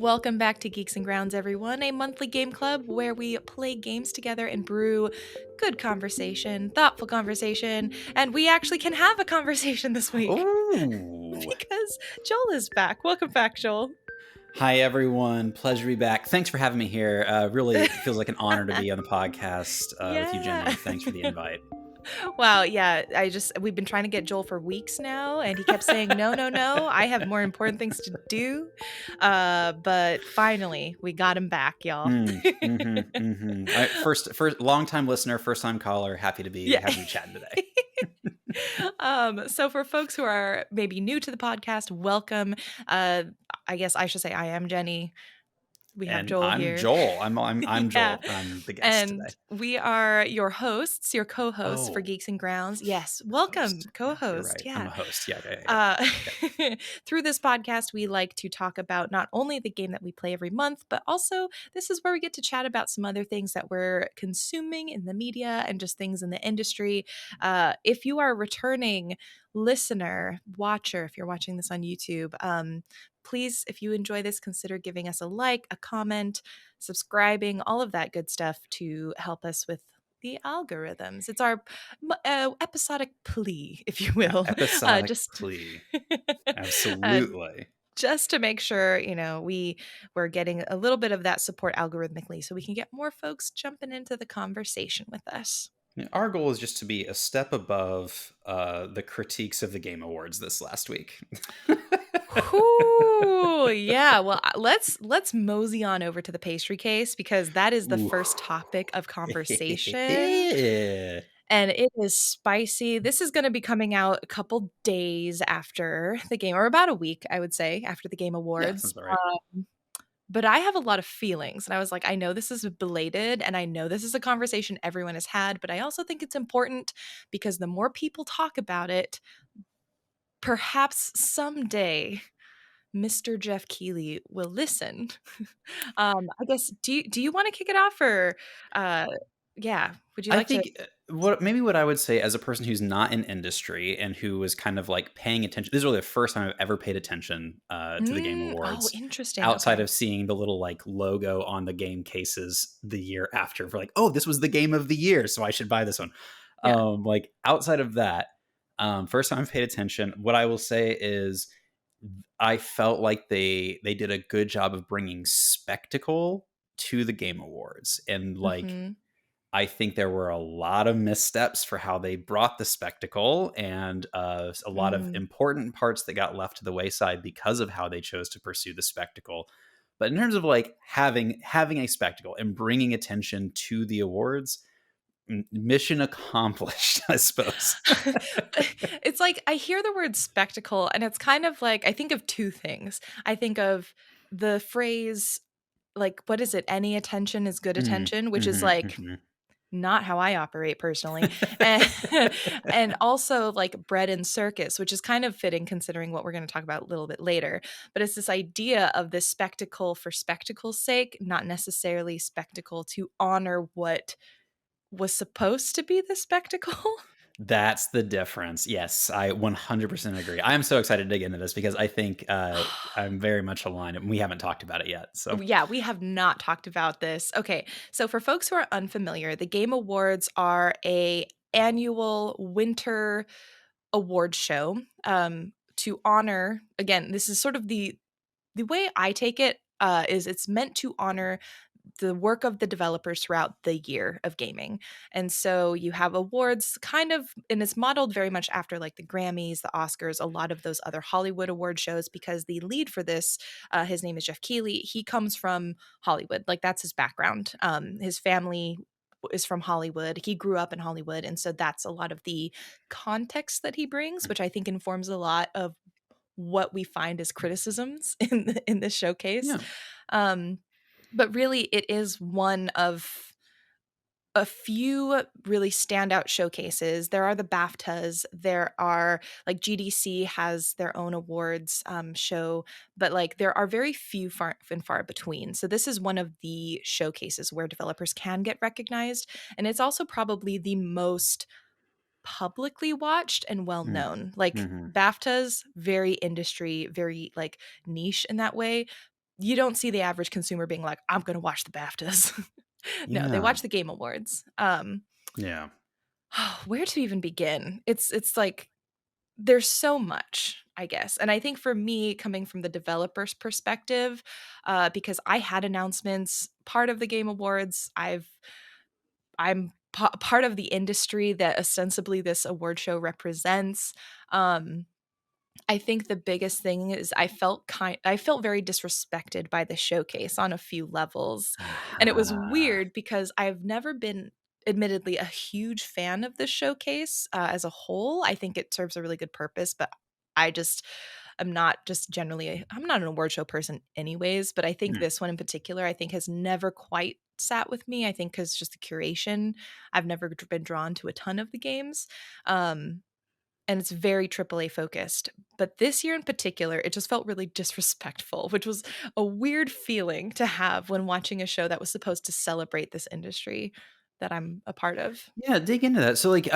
Welcome back to Geeks and Grounds, everyone, a monthly game club where we play games together and brew good conversation, thoughtful conversation, and we actually can have a conversation this week Ooh. because Joel is back. Welcome back, Joel. Hi, everyone. Pleasure to be back. Thanks for having me here. Really feels like an honor to be on the podcast with you, Yeah. Jenny. Thanks for the invite. Wow, yeah, we've been trying to get Joel for weeks now, and he kept saying, no, I have more important things to do. But finally, we got him back, y'all. First, long time listener, first time caller. Happy to be Yeah. having you chatting today. So for folks who are maybe new to the podcast, welcome. I guess I should say I am Jenny. We have And Joel I'm here. Joel. I'm Yeah. Joel. I'm the guest And today. we are your hosts, your co-hosts for Oh, Geeks and Grounds. Yes, welcome, host. Yeah, you're co-host. right. I'm Yeah. a host. Yeah. Uh, through this podcast, we like to talk about not only the game that we play every month, but also this is where we get to chat about some other things that we're consuming in the media and just things in the industry. If you are a returning listener, watcher, if you're watching this on YouTube, please, if you enjoy this, consider giving us a like, a comment, subscribing, all of that good stuff to help us with the algorithms. It's our episodic plea, if you will, Episodic just plea. uh, Absolutely. just to make sure we're getting a little bit of that support algorithmically, so we can get more folks jumping into the conversation with us. Our goal is just to be a step above the critiques of the Game Awards this last week. Whew, yeah. Well, let's mosey on over to the pastry case because that is the Ooh. first topic of conversation. And it is spicy. This is going to be coming out a couple days after the game, or about a week, I would say, after the Game Yeah, sounds Awards. about right. But I have a lot of feelings. And I was like, I know this is belated and I know this is a conversation everyone has had, but I also think it's important because the more people talk about it, perhaps someday Mr. Jeff Keighley will listen. I guess do you want to kick it off or yeah, would you I like to? think what I would say as a person who's not in industry and who was kind of like paying attention. This is really the first time I've ever paid attention to the Game Oh, Awards, interesting. outside Okay. of seeing the little like logo on the game cases the year after for like, oh, this was the game of the year, so I should buy this one. Yeah. Like outside of that, first time I've paid attention. What I will say is, I felt like they did a good job of bringing spectacle to the Game Awards, and like Mhm. I think there were a lot of missteps for how they brought the spectacle, and a lot of Mm. important parts that got left to the wayside because of how they chose to pursue the spectacle. But in terms of like having a spectacle and bringing attention to the awards, mission accomplished, I suppose. It's like I hear the word spectacle and it's kind of like I think of two things. I think of the phrase like what is it? Any attention is good attention, which is like Mhm. not how I operate personally. And and also like bread and circus, which is kind of fitting considering what we're going to talk about a little bit later. But it's this idea of this spectacle for spectacle's sake, not necessarily spectacle to honor what was supposed to be the spectacle. That's the difference. Yes, I 100% agree. I am so excited to get into this because I think I'm very much aligned, and we haven't talked about it yet. So, Yeah, we have not talked about this. Okay, so for folks who are unfamiliar, the Game Awards are a annual winter award show to honor. Again, this is sort of the way I take it is it's meant to honor the work of the developers throughout the year of gaming. And so you have awards kind of, and it's modeled very much after like the Grammys, the Oscars, a lot of those other Hollywood award shows, because the lead for this, his name is Jeff Keighley. He comes from Hollywood. Like that's his background. His family is from Hollywood. He grew up in Hollywood. And so that's a lot of the context that he brings, which I think informs a lot of what we find as criticisms in this showcase. yeah. Um, but really, it is one of a few really standout showcases. There are the BAFTAs. There are like GDC has their own awards show, but like there are very few far and far between. So this is one of the showcases where developers can get recognized, and it's also probably the most publicly watched and well known. Like Mm-hmm. BAFTAs, very industry, very like niche in that way. you don't see the average consumer being like, I'm going to watch the BAFTAs. No, they Yeah. watch the Game Awards. Yeah. Where to even begin? It's like there's so much, I guess. And I think for me, coming from the developer's perspective, because I had announcements part of the Game Awards, I'm part of the industry that ostensibly this award show represents. Um, I think the biggest thing is I felt very disrespected by the showcase on a few levels. And it was Ah. weird because I've never been admittedly a huge fan of the showcase as a whole. I think it serves a really good purpose, but I just I'm not just generally I'm not an award show person anyways, but I think Mm. this one in particular I think has never quite sat with me. I think cuz just the curation, I've never been drawn to a ton of the games. Um and it's very AAA focused. But this year in particular, it just felt really disrespectful, which was a weird feeling to have when watching a show that was supposed to celebrate this industry that I'm a part of. Yeah, dig into that. So, like,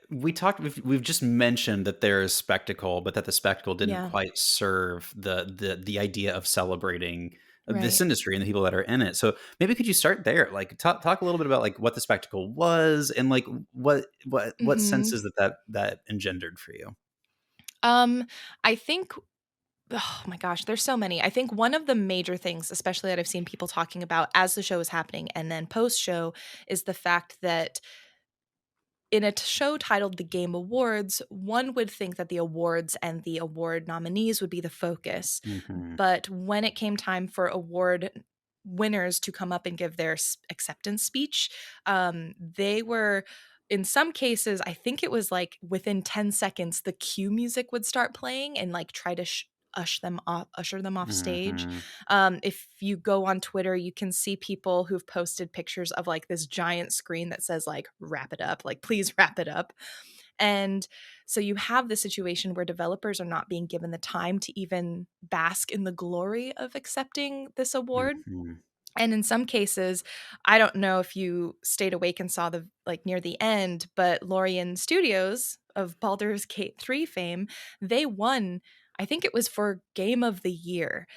we've just mentioned that there is spectacle, but that the spectacle didn't Yeah, quite serve the idea of celebrating this right. industry and the people that are in it. So, maybe could you start there? Like, talk a little bit about like what the spectacle was and like what Mhm. senses that engendered for you. Um, I think oh my gosh, there's so many. I think one of the major things, especially that I've seen people talking about as the show is happening and then post show, is the fact that in a show titled The Game Awards, one would think that the awards and the award nominees would be the focus. Hmm. But when it came time for award winners to come up and give their acceptance speech, they were, in some cases, I think it was like within 10 seconds, the cue music would start playing and like try to usher them off stage. Hmm. If you go on Twitter, you can see people who've posted pictures of like this giant screen that says like wrap it up, like please wrap it up. And so you have the situation where developers are not being given the time to even bask in the glory of accepting this award. Hmm. And in some cases, I don't know if you stayed awake and saw the like near the end, but Lorien Studios of Baldur's Gate 3 fame, they won, I think it was for Game of the Year.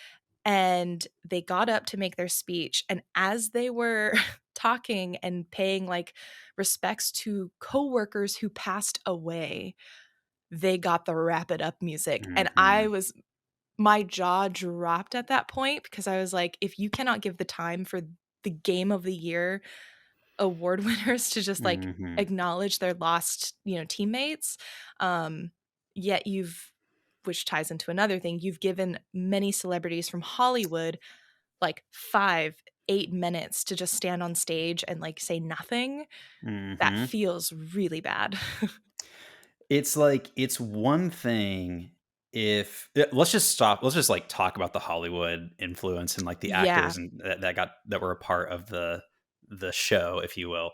And they got up to make their speech. And as they were talking and paying like respects to coworkers who passed away, they got the wrap it up music. And Hmm. my jaw dropped at that point because I was like, if you cannot give the time for the Game of the Year award winners to just like Hmm. acknowledge their lost, teammates, um, yet which ties into another thing, you've given many celebrities from Hollywood like 5, 8 minutes to just stand on stage and like say nothing. That Hmm. feels really bad. It's like it's one thing if let's just stop. Let's just like talk about the Hollywood influence and like the Yeah, actors and that were a part of the show, if you will.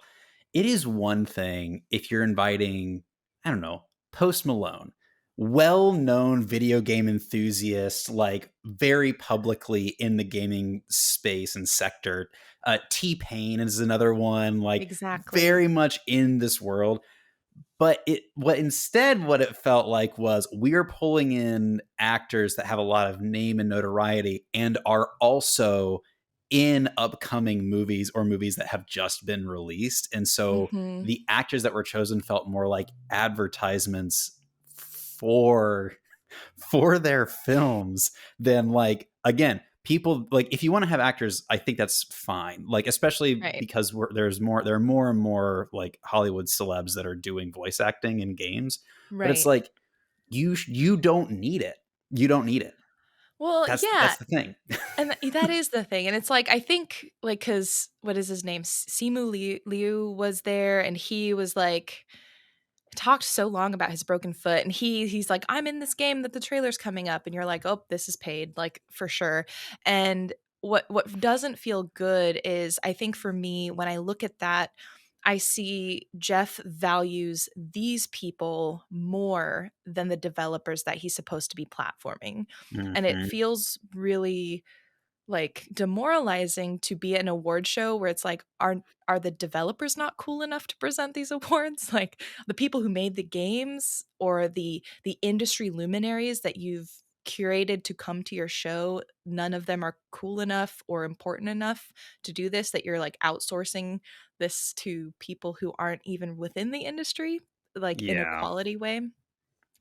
It is one thing if you're inviting, I don't know, Post Malone, well-known video game enthusiast, like very publicly in the gaming space and sector. T-Pain is another one, like exactly. very much in this world, but what it felt like was we're pulling in actors that have a lot of name and notoriety and are also in upcoming movies or movies that have just been released. And so Mhm. the actors that were chosen felt more like advertisements for their films than like, again, people like, if you want to have actors, I think that's fine, like especially Right. because there are more and more like Hollywood celebs that are doing voice acting in games, but it's Right. like you don't need it, you don't need it. Well, yeah, That's the thing. and that is the thing, and it's like, I think, like, because what is his name? Simu Liu was there, and he was like talked so long about his broken foot, and he's like, "I'm in this game that the trailer's coming up," and you're like, "Oh, this is paid, like, for sure." And what doesn't feel good is, I think for me, when I look at that, I see Jeff values these people more than the developers that he's supposed to be platforming, and it Mhm. feels really like demoralizing to be at an award show where it's like, are the developers not cool enough to present these awards? Like the people who made the games or the industry luminaries that you've curated to come to your show, none of them are cool enough or important enough to do this, that you're like outsourcing this to people who aren't even within the industry, like in a Yeah. quality way.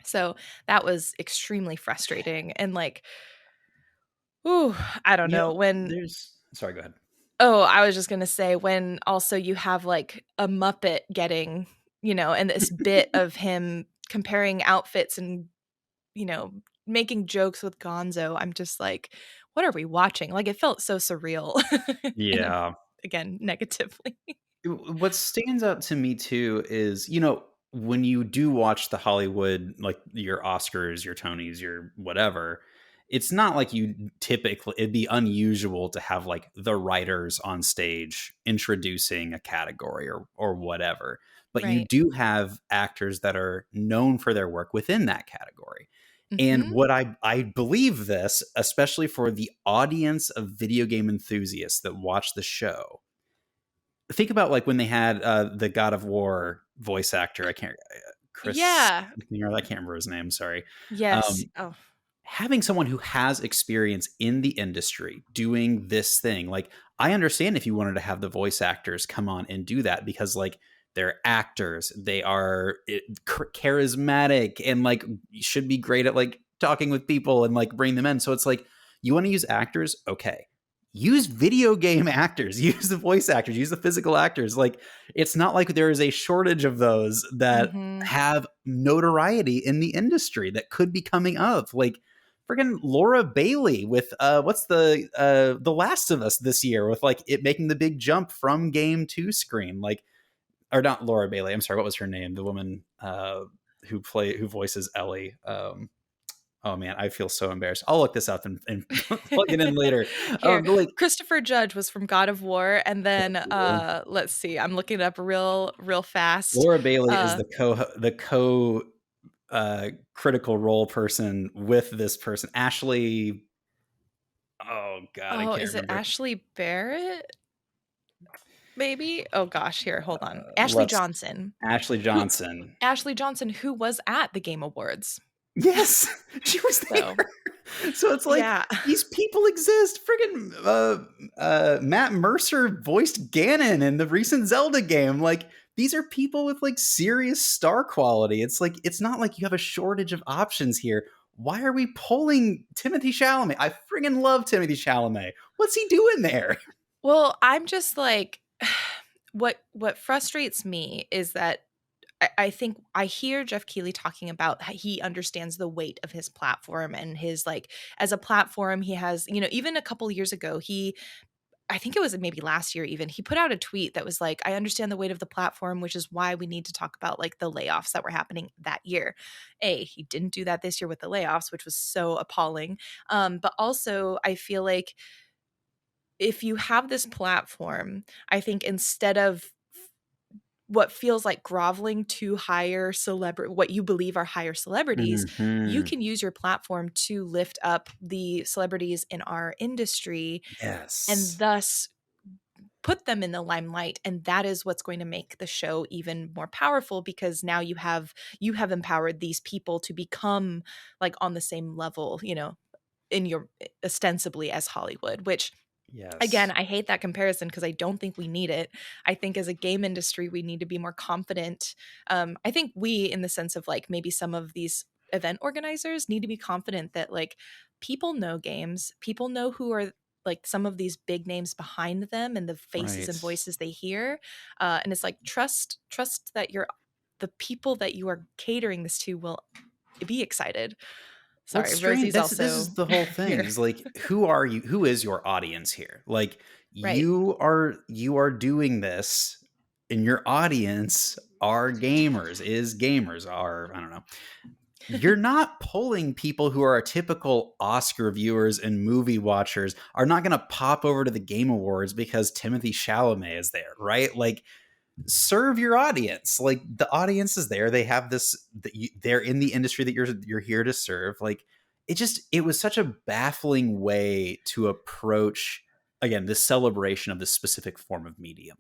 So that was extremely frustrating. And like, ooh, I don't You know, know when. there's sorry, go ahead. Oh, I was just gonna say when also you have like a Muppet getting, and this bit of him comparing outfits and, you know, making jokes with Gonzo. I'm just like, what are we watching? Like, it felt so surreal in a, Yeah. again, negatively. What stands out to me too is, you know, when you do watch the Hollywood, like your Oscars, your Tonys, your whatever, it's not like you typically, it'd be unusual to have like the writers on stage introducing a category or whatever. But you Right. do have actors that are known for their work within that category. And Mhm. what I believe this, especially for the audience of video game enthusiasts that watch the show, think about like when they had the God of War voice actor. I can't Chris. Yeah. I can't remember his name. Sorry. Yes. Um, Oh. Having someone who has experience in the industry doing this thing, like I understand if you wanted to have the voice actors come on and do that because like they're actors, they are charismatic and like should be great at like talking with people and like bring them in. So it's like you want to use actors, okay, use video game actors, use the voice actors, use the physical actors. Like it's not like there is a shortage of those that Mhm. have notoriety in the industry that could be coming up. Like friggin' Laura Bailey with what's the Last of Us this year with like it making the big jump from game to screen. Like or not Laura Bailey, I'm sorry, what was her name? The woman who voices Ellie. Oh man, I feel so embarrassed. I'll look this up and plug it in later. Here, But like Christopher Judge was from God of War, and then, let's see, I'm looking it up real fast. Laura Bailey is Uh, the co critical role person with this person. Ashley. Oh God, I oh, can't is it remember. Ashley Barrett, maybe? Oh gosh, here, hold on. Ashley Let's Johnson, Ashley who Johnson. who was at the Game Awards. Yes, she was So, there. So it's like yeah. these people exist. Friggin' Matt Mercer voiced Ganon in the recent Zelda game. Like these are people with like serious star quality. It's like it's not like you have a shortage of options here. Why are we pulling Timothy Chalamet? I friggin' love Timothy Chalamet. What's he doing there? Well, I'm just like what frustrates me is that I think I hear Jeff Keighley talking about how he understands the weight of his platform and his like as a platform he has, even a couple years ago, I think it was maybe last year even, he put out a tweet that was like, I understand the weight of the platform, which is why we need to talk about like the layoffs that were happening that year. He didn't do that this year with the layoffs, which was so appalling. But also I feel like if you have this platform, I think instead of what feels like groveling to higher celebrity, what you believe are higher celebrities, you Mhm. can use your platform to lift up the celebrities in our industry and Yes. thus put them in the limelight, and that is what's going to make the show even more powerful because now you have empowered these people to become like on the same level, in your ostensibly as Hollywood, which again, Yes. I hate that comparison because I don't think we need it. I think as a game industry, we need to be more confident. I think we, in the sense of like maybe some of these event organizers, need to be confident that like people know games, people know who are like some of these big names behind them and the faces Right. and voices they hear. And it's like trust that the people that you are catering this to will be excited. What's Sorry, strange, Rosie's this is also the whole thing, here. is like, who are you? Who is your audience here? Like, Right. you are doing this, and your audience are gamers, is gamers, are, I don't know. You're not pulling people who are typical Oscar viewers and movie watchers are not gonna pop over to the Game Awards because Timothy Chalamet is there, right? Like, serve your audience. Like the audience is there. They have this. They're in the industry that you're here to serve. Like it was such a baffling way to approach again this celebration of this specific form of media.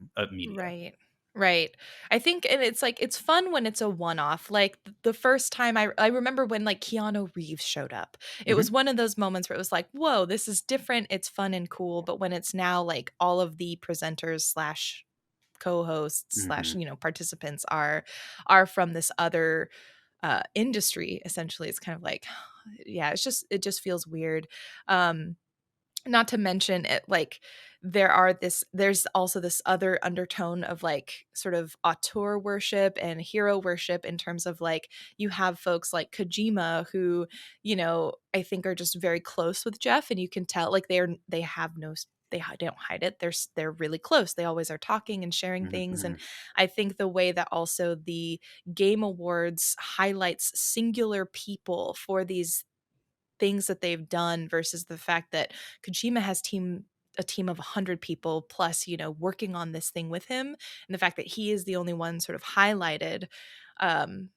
Right. Right. I think and it's like it's fun when it's a one-off. Like the first time I remember when like Keanu Reeves showed up. It was Mhm, one of those moments where it was like, "Whoa, this is different. It's fun and cool." But when it's now like all of the presenters slash co-hosts slash, mhm. participants are from this other industry essentially, it's kind of like yeah, it just feels weird. Not to mention it like there's also this other undertone of like sort of auteur worship and hero worship in terms of like you have folks like Kojima who, I think are just very close with Jeff and you can tell like they have no they don't hide it. They're really close. They always are talking and sharing Mhm, things and mhm. I think the way that also the game awards highlights singular people for these things that they've done versus the fact that Kojima has a team of 100 people plus, working on this thing with him, and the fact that he is the only one sort of highlighted, um,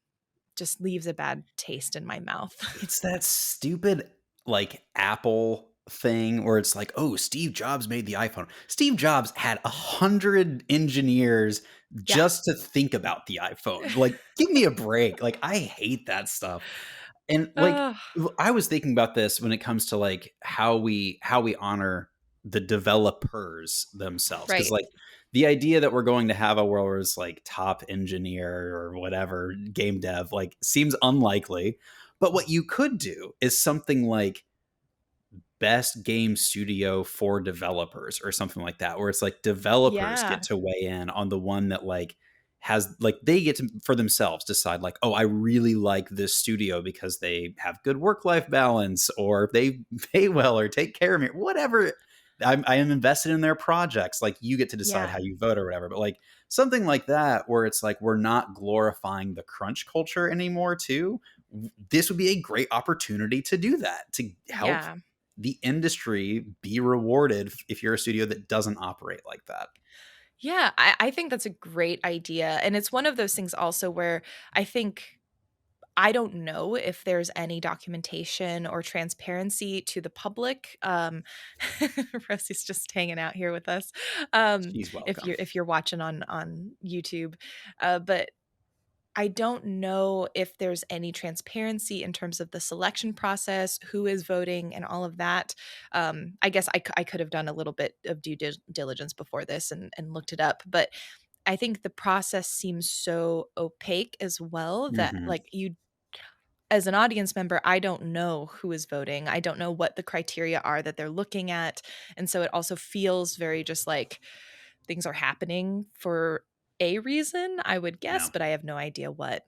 just leaves a bad taste in my mouth. It's that stupid, like, Apple thing where it's like, "Oh, Steve Jobs made the iPhone." Steve Jobs had 100 engineers Yeah. just to think about the iPhone. Like, give me a break. Like, I hate that stuff. And, like, Ugh, I was thinking about this when it comes to, like, how we honor the developers themselves, because right. like, the idea that we're going to have a world where it's, like, top engineer or whatever, game dev, like, seems unlikely, but what you could do is something like best game studio for developers or something like that, where it's like developers get Yeah. to weigh in on the one that like has like they get to for themselves decide like, oh, I really like this studio because they have good work-life balance or they pay well or take care of me, whatever. I am invested in their projects. Like you get to decide Yeah. how you vote or whatever. But like something like that, where it's like we're not glorifying the crunch culture anymore, too. This would be a great opportunity to do that, to help Yeah. the industry be rewarded if you're a studio that doesn't operate like that. Yeah, I think that's a great idea, and it's one of those things also where I think I don't know if there's any documentation or transparency to the public. Rosie's just hanging out here with us. She's If welcome. you're watching on YouTube, but I don't know if there's any transparency in terms of the selection process, who is voting, and all of that. I guess I could have done a little bit of diligence before this and looked it up, but I think the process seems so opaque as well that Mhm. like you as an audience member, I don't know who is voting. I don't know what the criteria are that they're looking at. And so it also feels very just like things are happening for a reason, I would guess, Yeah. but I have no idea what.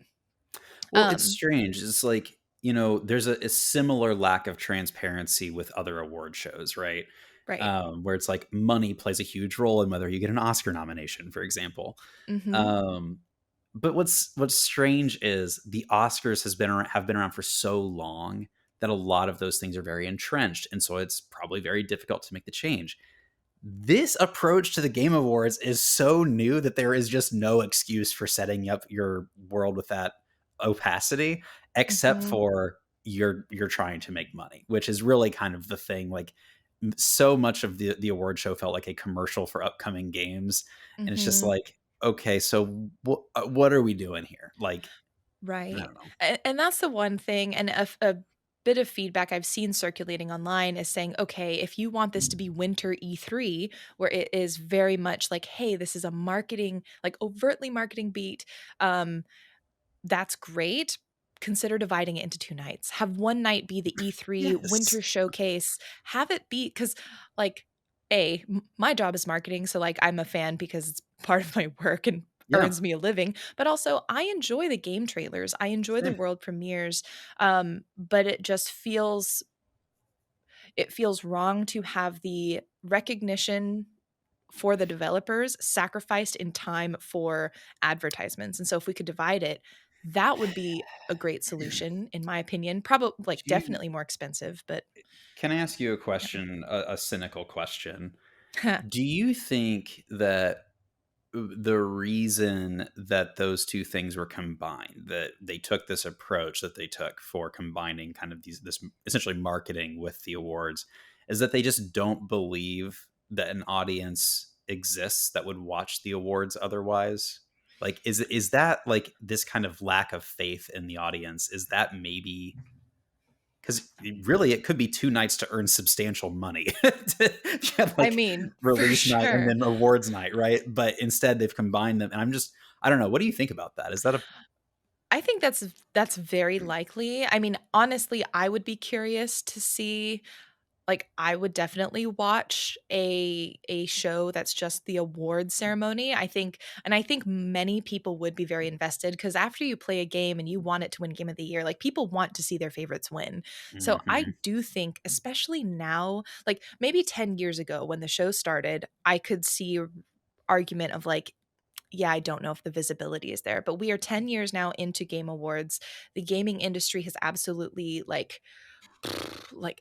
Well, it's Um, strange. It's like, there's a similar lack of transparency with other award shows, right? right. Where it's like money plays a huge role in whether you get an Oscar nomination, for example. Mhm. Um, but what's strange is the Oscars have been around for so long that a lot of those things are very entrenched, and so it's probably very difficult to make the change. This approach to the Game Awards is so new that there is just no excuse for setting up your world with that opacity, except Mhm. for you're trying to make money, which is really kind of the thing. Like so much of the award show felt like a commercial for upcoming games, and it's just Mhm. like, okay, so what are we doing here? Like, I Right. don't know. And that's the one thing and a bit of feedback I've seen circulating online is saying, "Okay, if you want this to be winter E3 where it is very much like, hey, this is a marketing like overtly marketing beat, um that's great. Consider dividing it into 2 nights. Have one night be the E3 Yes. winter showcase. Have it be because, like, my job is marketing, so, like, I'm a fan because it's part of my work and Yeah. earns me a living, but also I enjoy the game trailers. I enjoy the Same. world premieres, but it feels wrong to have the recognition for the developers sacrificed in time for advertisements. And so if we could divide it, that would be a great solution in my opinion. Probably like Do you definitely more expensive, but Can I ask you a question, a cynical question? yeah. Do you think that the reason that those two things were combined, that they took this approach that they took for combining kind of this essentially marketing with the awards, is that they just don't believe that an audience exists that would watch the awards otherwise? Like, is that like this kind of lack of faith in the audience? Is that maybe because really it could be two nights to earn substantial money? You have I like mean, for release night and sure. then awards night, right? But instead they've combined them, and I don't know. What do you think about that? Is that a I think that's very likely. I mean, honestly, I would be curious to see, like, I would definitely watch a show that's just the award ceremony. I think many people would be very invested because after you play a game and you want it to win game of the year, like, people want to see their favorites win. So I Mhm. do think, especially now, like, maybe 10 years ago when the show started, I could see a argument of like, yeah, I don't know if the visibility is there, but we are 10 years now into game awards. The gaming industry has absolutely like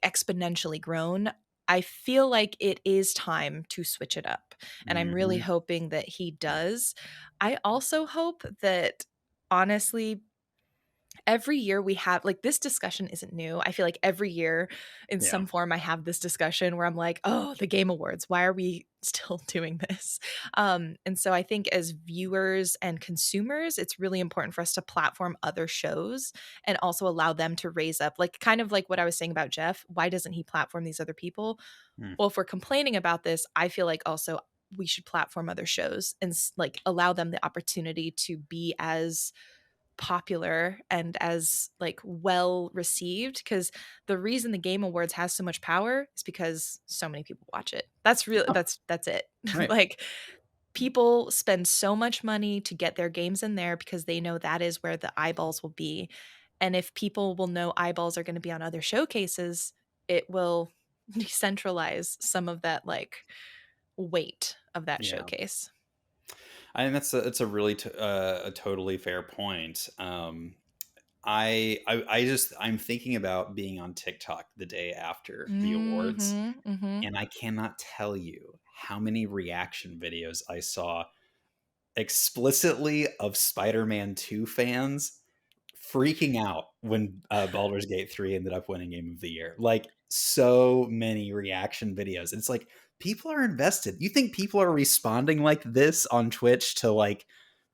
exponentially grown. I feel like it is time to switch it up, and I'm really Mhm. hoping that he does. I also hope that, honestly, every year we have, like, this discussion isn't new. I feel like every year in Yeah. some form I have this discussion where I'm like, "Oh, the Game Awards, why are we still doing this?" And so I think as viewers and consumers, it's really important for us to platform other shows and also allow them to raise up, like, kind of like what I was saying about Jeff, why doesn't he platform these other people? Mm. Well, if we're complaining about this, I feel like also we should platform other shows and like allow them the opportunity to be as popular and as like well received, because the reason the Game Awards has so much power is because so many people watch it. That's real, Oh, that's it. right. Like, people spend so much money to get their games in there because they know that is where the eyeballs will be. And if people will know eyeballs are going to be on other showcases, it will decentralize some of that like weight of that Yeah. showcase. I think that's a really a totally fair point. I just I'm thinking about being on TikTok the day after the awards, Mhm. Mhm. and I cannot tell you how many reaction videos I saw explicitly of Spider-Man 2 fans freaking out when Baldur's Gate 3 ended up winning Game of the Year. Like, so many reaction videos. It's like people are invested. You think people are responding like this on Twitch to like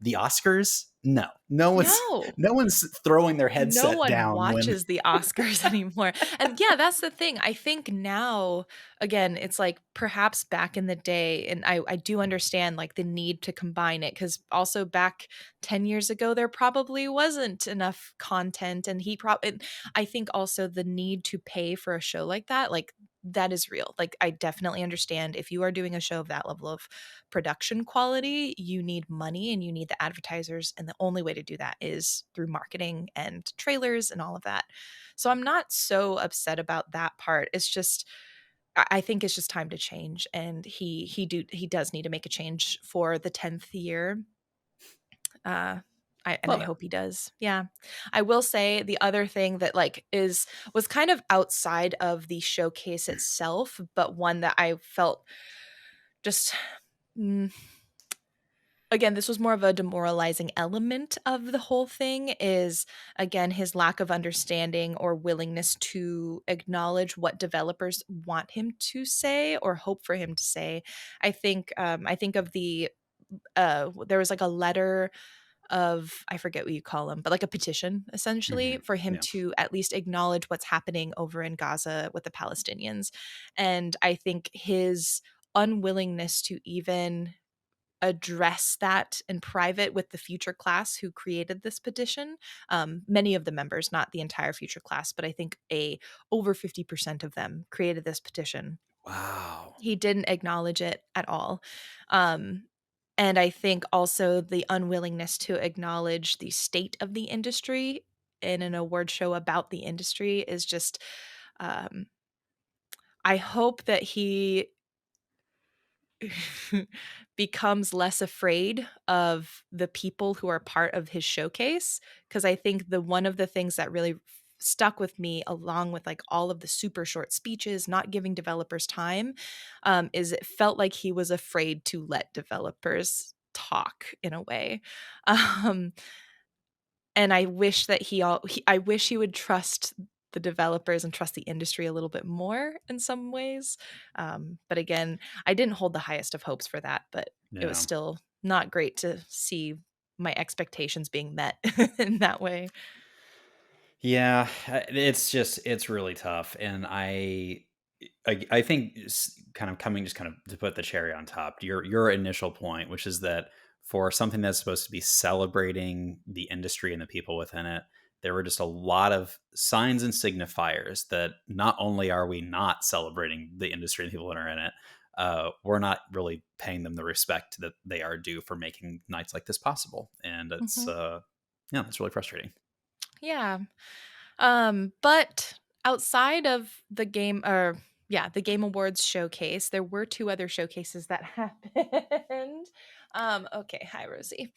the Oscars? No. No. No one's throwing their No headset one down when watches the Oscars anymore. And yeah, that's the thing. I think now, again, it's like perhaps back in the day, and I do understand like the need to combine it because also back 10 years ago, there probably wasn't enough content. And I think also the need to pay for a show like that, like, that is real. Like, I definitely understand if you are doing a show of that level of production quality, you need money and you need the advertisers. And the only way to do that is through marketing and trailers and all of that. So I'm not so upset about that part. It's just, I think it's just time to change. And he does need to make a change for the 10th year. And I love it. hope he does. Yeah. I will say the other thing that like is was kind of outside of the showcase itself, but one that I felt just mm, again, this was more of a demoralizing element of the whole thing is, again, his lack of understanding or willingness to acknowledge what developers want him to say or hope for him to say. I think of there was like a letter of, I forget what you call them, but like a petition essentially Mhm. for him Yeah. to at least acknowledge what's happening over in Gaza with the Palestinians. And I think his unwillingness to even address that in private with the future class who created this petition, many of the members, not the entire future class, but I think a over 50% of them created this petition. Wow. He didn't acknowledge it at all. um, and I think also the unwillingness to acknowledge the state of the industry in an award show about the industry is just, um, I hope that he becomes less afraid of the people who are part of his showcase, because I think the one of the things that really stuck with me, along with like all of the super short speeches not giving developers time, is it felt like he was afraid to let developers talk in a way. um, and I wish that I wish he would trust the developers and trust the industry a little bit more in some ways. But again, I didn't hold the highest of hopes for that, but it was Yeah. still not great to see my expectations being met in that way. Yeah, it's really tough, and I think kind of coming just kind of to put the cherry on top, your initial point, which is that for something that's supposed to be celebrating the industry and the people within it, there were just a lot of signs and signifiers that not only are we not celebrating the industry and the people that are in it, we're not really paying them the respect that they are due for making nights like this possible, and it's Mhm. yeah, it's really frustrating. Yeah. But outside of the game or yeah, the Game Awards showcase, there were two other showcases that happened. Okay, hi Rosie.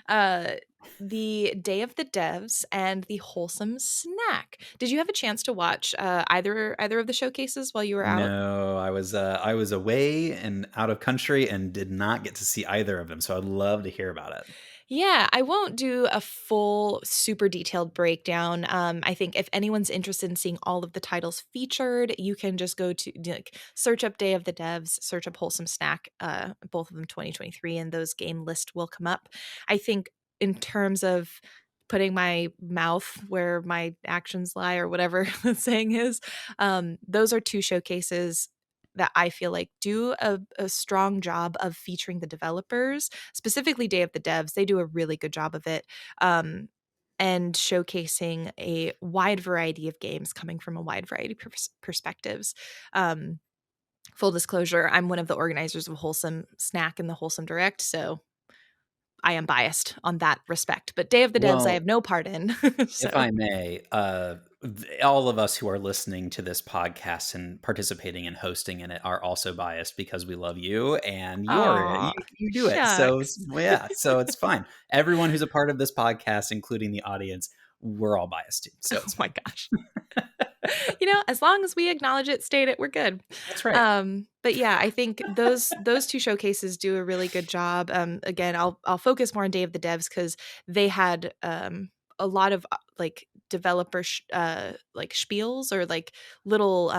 Uh the Day of the Devs and the Wholesome Snack. Did you have a chance to watch either of the showcases while you were out? No, I was away and out of country and did not get to see either of them, so I'd love to hear about it. Yeah, I won't do a full, super detailed breakdown. I think if anyone's interested in seeing all of the titles featured, you can just go to like search up Day of the Devs, search up Wholesome Snack, both of them 2023, and those game list will come up. I think in terms of putting my mouth where my actions lie, or whatever the saying is, those are two showcases that I feel like do a strong job of featuring the developers, specifically Day of the Devs. They do a really good job of it, and showcasing a wide variety of games coming from a wide variety of perspectives. Um, Full disclosure, I'm one of the organizers of Wholesome Snack and the Wholesome Direct, so I am biased on that respect. But Day of the Devs, I Well, have no part in. if So, I may, all of us who are listening to this podcast and participating and hosting in it are also biased because we love you and aw, you do it. So shucks. well, yeah, so it's fine. Everyone who's a part of this podcast, including the audience, we're all biased too, so Oh it's my fine. gosh. As long as we acknowledge it, state it, we're good. That's right. But yeah, I think those two showcases do a really good job. Again, I'll focus more on Day of the Devs because they had a lot of like developer like spiels, or like little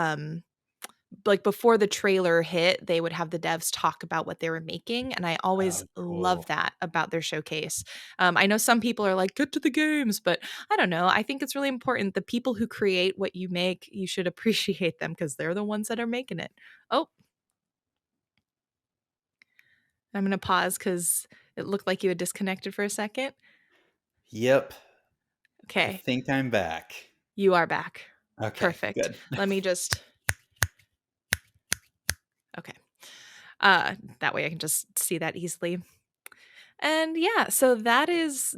like before the trailer hit, they would have the devs talk about what they were making, and I always Oh, love cool. that about their showcase. I know some people are like, "Get to the games," but I don't know. I think it's really important. The people who create what you make, you should appreciate them because they're the ones that are making it. Oh, I'm gonna pause because it looked like you had disconnected for a second. Yep. I Okay, think I'm back. you are back. Okay, Perfect. good. Let me just okay. That way I can just see that easily. And yeah, so that is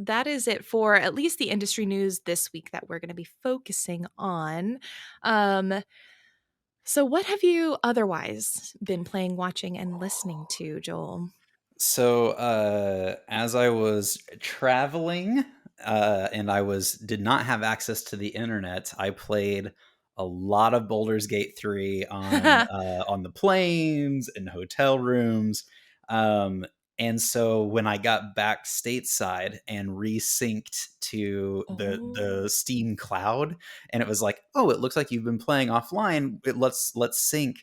it for at least the industry news this week that we're going to be focusing on. Um so what have you otherwise been playing, watching and listening to, Joel? So, as I was traveling, and I was did not have access to the internet, I played a lot of Baldur's Gate 3 on the planes and hotel rooms. Um, and so when I got back stateside and resynced to Oh. the Steam cloud, and it was like, "Oh, it looks like you've been playing offline. Let's sync."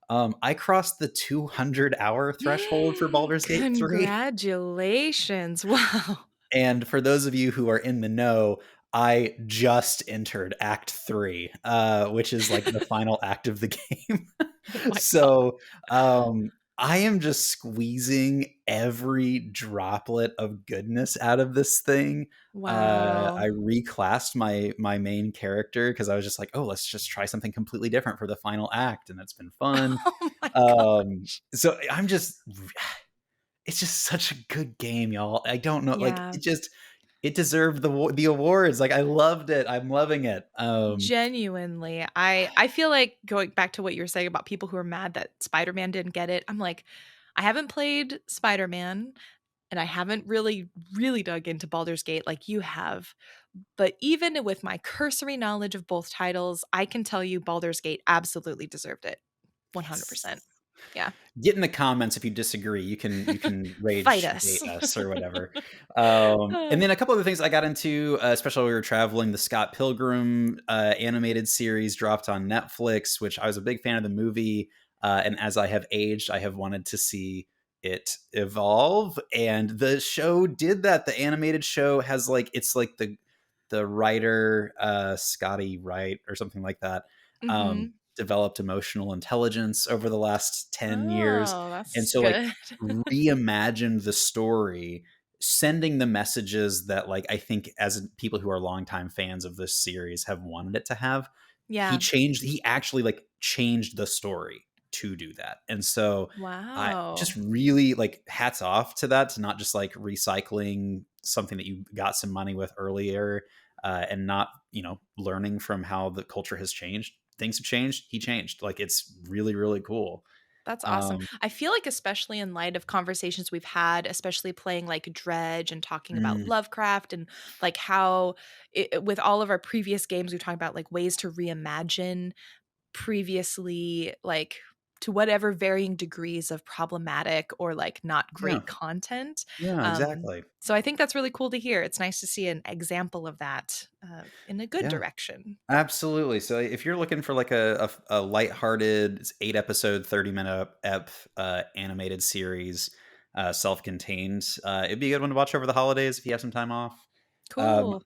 I crossed the 200-hour threshold for Baldur's Gate 3. Congratulations. Wow. And for those of you who are in the know, I just entered Act 3, which is like the final act of the game. Oh my god. So, I am just squeezing every droplet of goodness out of this thing. Wow. I reclassed my main character because I was just like, "Oh, let's just try something completely different for the final act," and it's been fun. Oh my gosh. So I'm just it's just such a good game, y'all. I don't know, like, Yeah. it deserved the awards, like, I loved it, I'm loving it. Genuinely, I feel like going back to what you were saying about people who are mad that Spider-Man didn't get it. I'm like, I haven't played Spider-Man and I haven't really dug into Baldur's Gate like you have. But even with my cursory knowledge of both titles, I can tell you Baldur's Gate absolutely deserved it. Yes. 100%. Yeah. Get in the comments if you disagree. You can Fight rage bait us. us or whatever. And Uh, then a couple other things I got into, especially while we were traveling, the Scott Pilgrim, animated series dropped on Netflix, which I was a big fan of the movie, and as I have aged, I have wanted to see it evolve, and the show did that. The animated show has like, it's like the writer, Scotty Wright or something like that, Mhm. developed emotional intelligence over the last 10 years. Oh, And that's so like good. reimagined the story, sending the messages that like I think as people who are longtime fans of this series have wanted it to have. Yeah. He actually like changed the story to do that. And so I just Wow. really like hats off to that, to not just like recycling something that you got some money with earlier, and not, learning from how the culture has changed. Things have changed. He changed. Like, it's really, really cool. That's awesome. Um, I feel like especially in light of conversations we've had, especially playing like Dredge and talking about mm, Lovecraft and like how with all of our previous games we've talked about like ways to reimagine previously like to whatever varying degrees of problematic or like not yeah, great content. yeah, exactly. So I think that's really cool to hear. It's nice to see an example of that in a good Yeah. direction. Absolutely. So if you're looking for like a lighthearted, it's 8 episode, 30-minute animated series, self-contained, it'd be a good one to watch over the holidays if you have some time off. Um, Cool.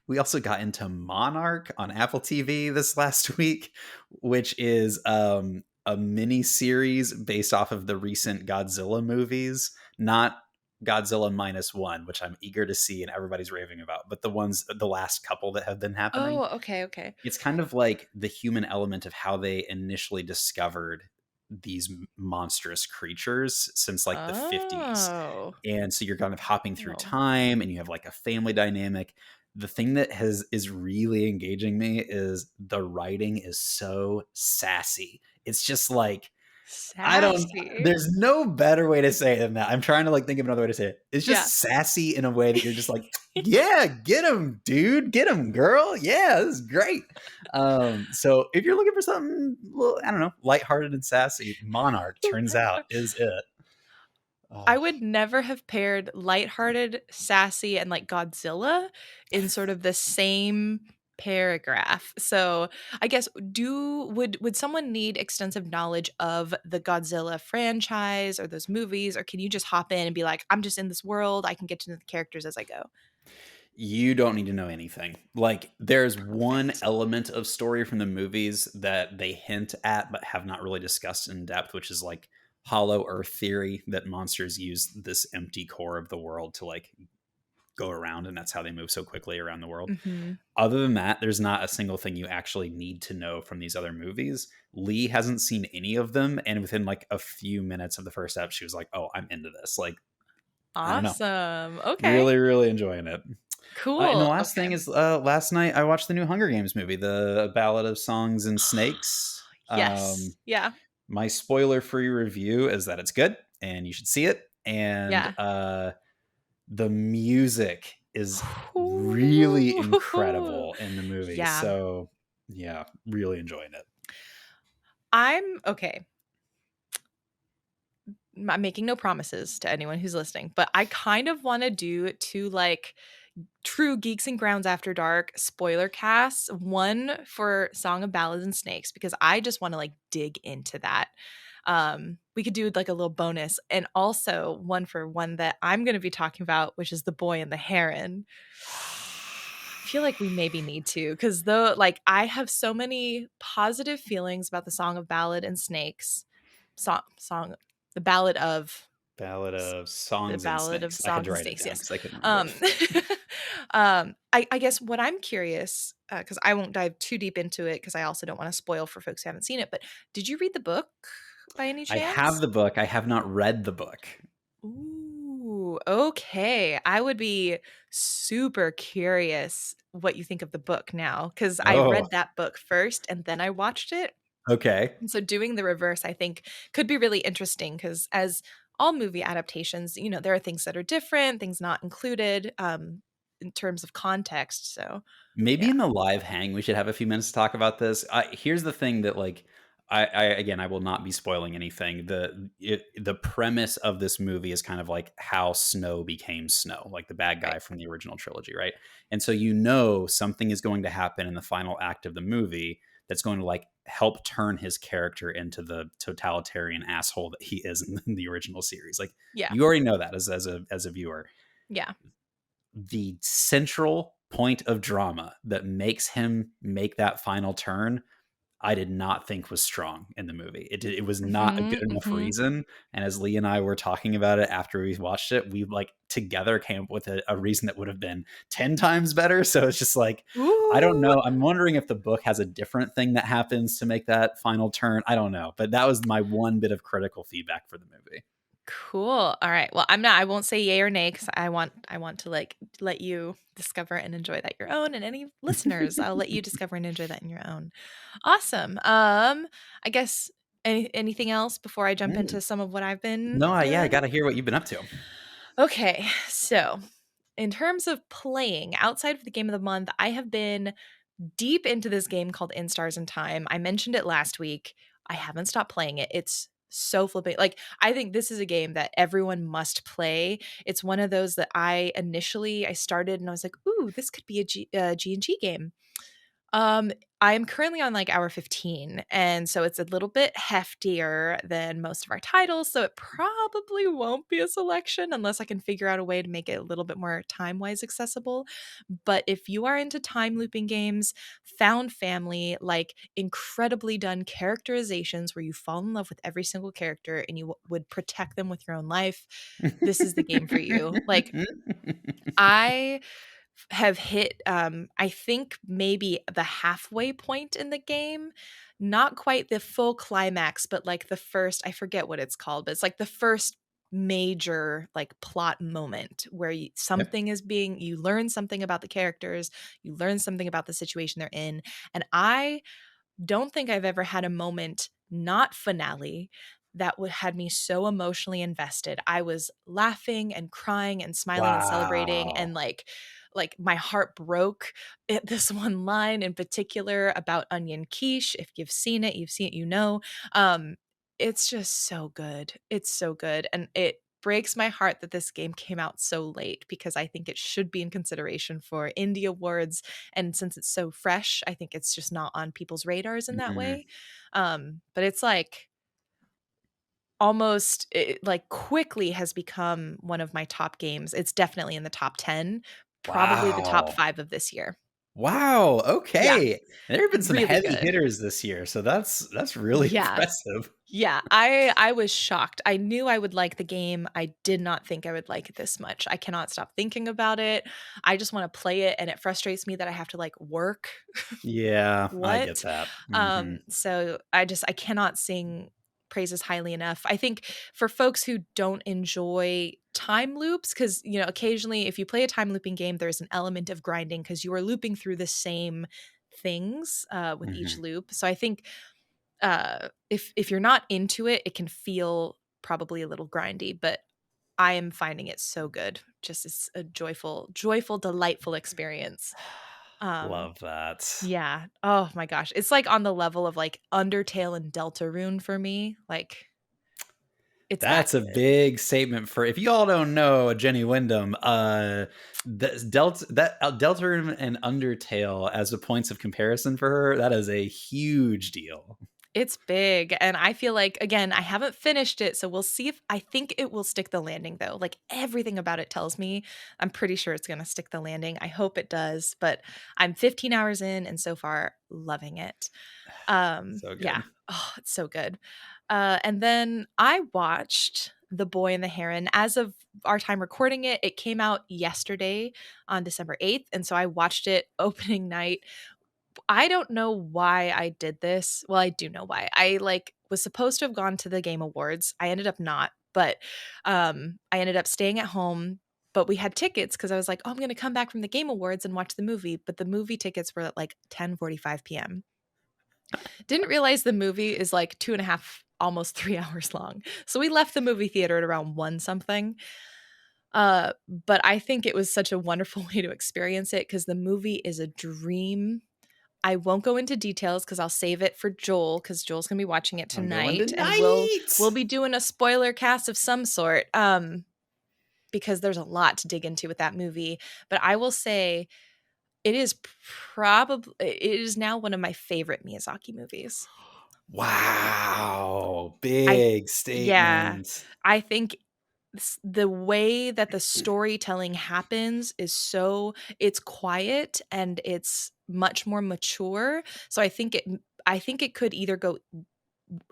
we also got into Monarch on Apple TV this last week, which is a mini series based off of the recent Godzilla movies, not Godzilla minus one, which I'm eager to see and everybody's raving about, but the last couple that have been happening. Oh, okay, okay. It's kind of like the human element of how they initially discovered these monstrous creatures since like the 50s. Oh. And so you're kind of hopping through Oh. time and you have like a family dynamic. The thing that has is really engaging me is the writing is so sassy. It's just like, I don't Sassy. there's no better way to say it than that. I'm trying to like think of another way to say it. It's Yeah. just sassy in a way that you're just like, "Yeah, get him, dude. Get him, girl. Yeah, this is great." So if you're looking for something, well, I don't know, lighthearted and sassy, Monarch turns out is it. I Oh, would never have paired lighthearted, sassy, and like Godzilla in sort of the same paragraph. So I guess would someone need extensive knowledge of the Godzilla franchise or those movies, or can you just hop in and be like, I'm just in this world, I can get to know the characters as I go? you don't need to know anything. Like, there's one Perfect. element of story from the movies that they hint at but have not really discussed in depth, which is like hollow earth theory, that monsters use this empty core of the world to like go around, and that's how they move so quickly around the world. Mhm. Other than that, there's not a single thing you actually need to know from these other movies. Lee hasn't seen any of them, and within like a few minutes of the first step, she was like, "Oh, I'm into this." Like, I don't know, Awesome. Okay. really, really enjoying it. And the Cool. last Okay. thing is, last night I watched the new Hunger Games movie, The Ballad of Songs and Snakes. Yes. Yeah. My spoiler-free review is that it's good and you should see it. And Yeah. the music is really Ooh. incredible in the movie. Yeah. So yeah, really enjoying it. I'm okay. I'm making no promises to anyone who's listening, but I kind of want to do two like true Geeks and Grounds After Dark spoiler casts. One for Song of Ballads and Snakes because I just want to like dig into that. We could do like a little bonus, and also one for one that I'm going to be talking about, which is The Boy and the Heron. I feel like we maybe need to because though like I have so many positive feelings about the Song of Ballad and Snakes song the ballad of Ballad s- of the Songs and ballad of Snakes. I had songs to and write it snakes, down yes. because I couldn't remember um it. I guess what I'm curious because I won't dive too deep into it because I also don't want to spoil for folks who haven't seen it, but did you read the book by any I have chance? the book. I have not read the book. Ooh, okay. I would be super curious what you think of the book now because I Oh, read that book first and then I watched it. okay. And so doing the reverse, I think, could be really interesting because as all movie adaptations, there are things that are different, things not included in terms of context. So, Maybe yeah, in the live hang, we should have a few minutes to talk about this. Here's the thing that, like, I again, I will not be spoiling anything. The premise of this movie is kind of like how Snow became Snow, like the bad right. guy from the original trilogy, right? And so something is going to happen in the final act of the movie that's going to like help turn his character into the totalitarian asshole that he is in the original series. Like Yeah. you already know that as a viewer. Yeah. The central point of drama that makes him make that final turn, I did not think was strong in the movie. It was not a Mhm, good enough mhm. reason. And as Lee and I were talking about it after we watched it, we like together came up with a reason that would have been 10 times better. So it's just like, I don't Ooh, know. I'm wondering if the book has a different thing that happens to make that final turn. I don't know. But that was my one bit of critical feedback for the movie. cool. All right. Well, I won't say yay or nay because I want to like let you discover and enjoy that your own. And any listeners, I'll let you discover and enjoy that in your own. Awesome. I guess anything else before I jump Mm. into some of what I've been No, yeah, I got doing? to hear what you've been up to. Okay. So in terms of playing outside of the game of the month, I have been deep into this game called In Stars and Time. I mentioned it last week. I haven't stopped playing it. It's so flipping. Like, I think this is a game that everyone must play. It's one of those that I started and I was like, ooh, this could be a G&G game. Um, I'm currently on like hour 15, and so it's a little bit heftier than most of our titles, so it probably won't be a selection unless I can figure out a way to make it a little bit more time-wise accessible. But if you are into time looping games, found family, like incredibly done characterizations where you fall in love with every single character and you would protect them with your own life, this is the game for you. Like I have hit I think maybe the halfway point in the game, not quite the full climax, but like the first, I forget what it's called, but it's like the first major like plot moment where Yep. something is being, you learn something about the characters, you learn something about the situation they're in, and I don't think I've ever had a moment, not finale, that had me so emotionally invested. I was laughing and crying and smiling and celebrating, and Wow. like my heart broke at this one line in particular about onion quiche. If you've seen it, you know. Um, it's just so good. It's so good, and it breaks my heart that this game came out so late because I think it should be in consideration for indie awards, and since it's so fresh, I think it's just not on people's radars in that Mhm. way. But it's like almost it, like quickly has become one of my top games. It's definitely in the top 10, probably the top Wow. 5 of this year. Wow, Yeah, okay. There have been some really heavy good. hitters this year, so that's really Yeah. impressive. Yeah, I was shocked. I knew I would like the game. I did not think I would like it this much. I cannot stop thinking about it. I just wanna play it, and it frustrates me that I have to, like, work. Yeah, I get What? that. Mhm. So I cannot sing praises highly enough. I think for folks who don't enjoy time loops, because occasionally if you play a time looping game, there's an element of grinding because you are looping through the same things with each Mhm. loop. So I think if you're not into it, it can feel probably a little grindy, but I am finding it so good. Just it's a joyful, delightful experience. Um, Love that. yeah. Oh my gosh. It's like on the level of like Undertale and Deltarune for me. Like it's that That's a good. big statement for if you all don't know Jenny Wyndham, Deltarune and Undertale as the points of comparison for her, that is a huge deal. It's big. And I feel like, again, I haven't finished it. So we'll see if I think it will stick the landing, though. Like everything about it tells me I'm pretty sure it's going to stick the landing. I hope it does. But I'm 15 hours in and so far loving it. So Yeah. good. Oh, it's so good. And then I watched The Boy and the Heron. As of our time recording it, it came out yesterday on December 8th. And so I watched it opening night. I don't know why I did this. Well, I do know why. I like was supposed to have gone to the Game Awards. I ended up not, but I ended up staying at home. But we had tickets because I was like, oh, I'm going to come back from the Game Awards and watch the movie. But the movie tickets were at like 10:45 p.m. Didn't realize the movie is like 2.5, almost 3 hours long. So we left the movie theater at around one something. But I think it was such a wonderful way to experience it because the movie is a dream. I won't go into details because I'll save it for Joel because Joel's gonna be watching it I'm going tonight, and we'll tonight. be doing a spoiler cast of some sort. Because there's a lot to dig into with that movie. But I will say It is probably it is now one of my favorite Miyazaki movies. Wow. I Big yeah, statement. I think the way that the storytelling happens is so it's quiet and it's much more mature. So I think it could either go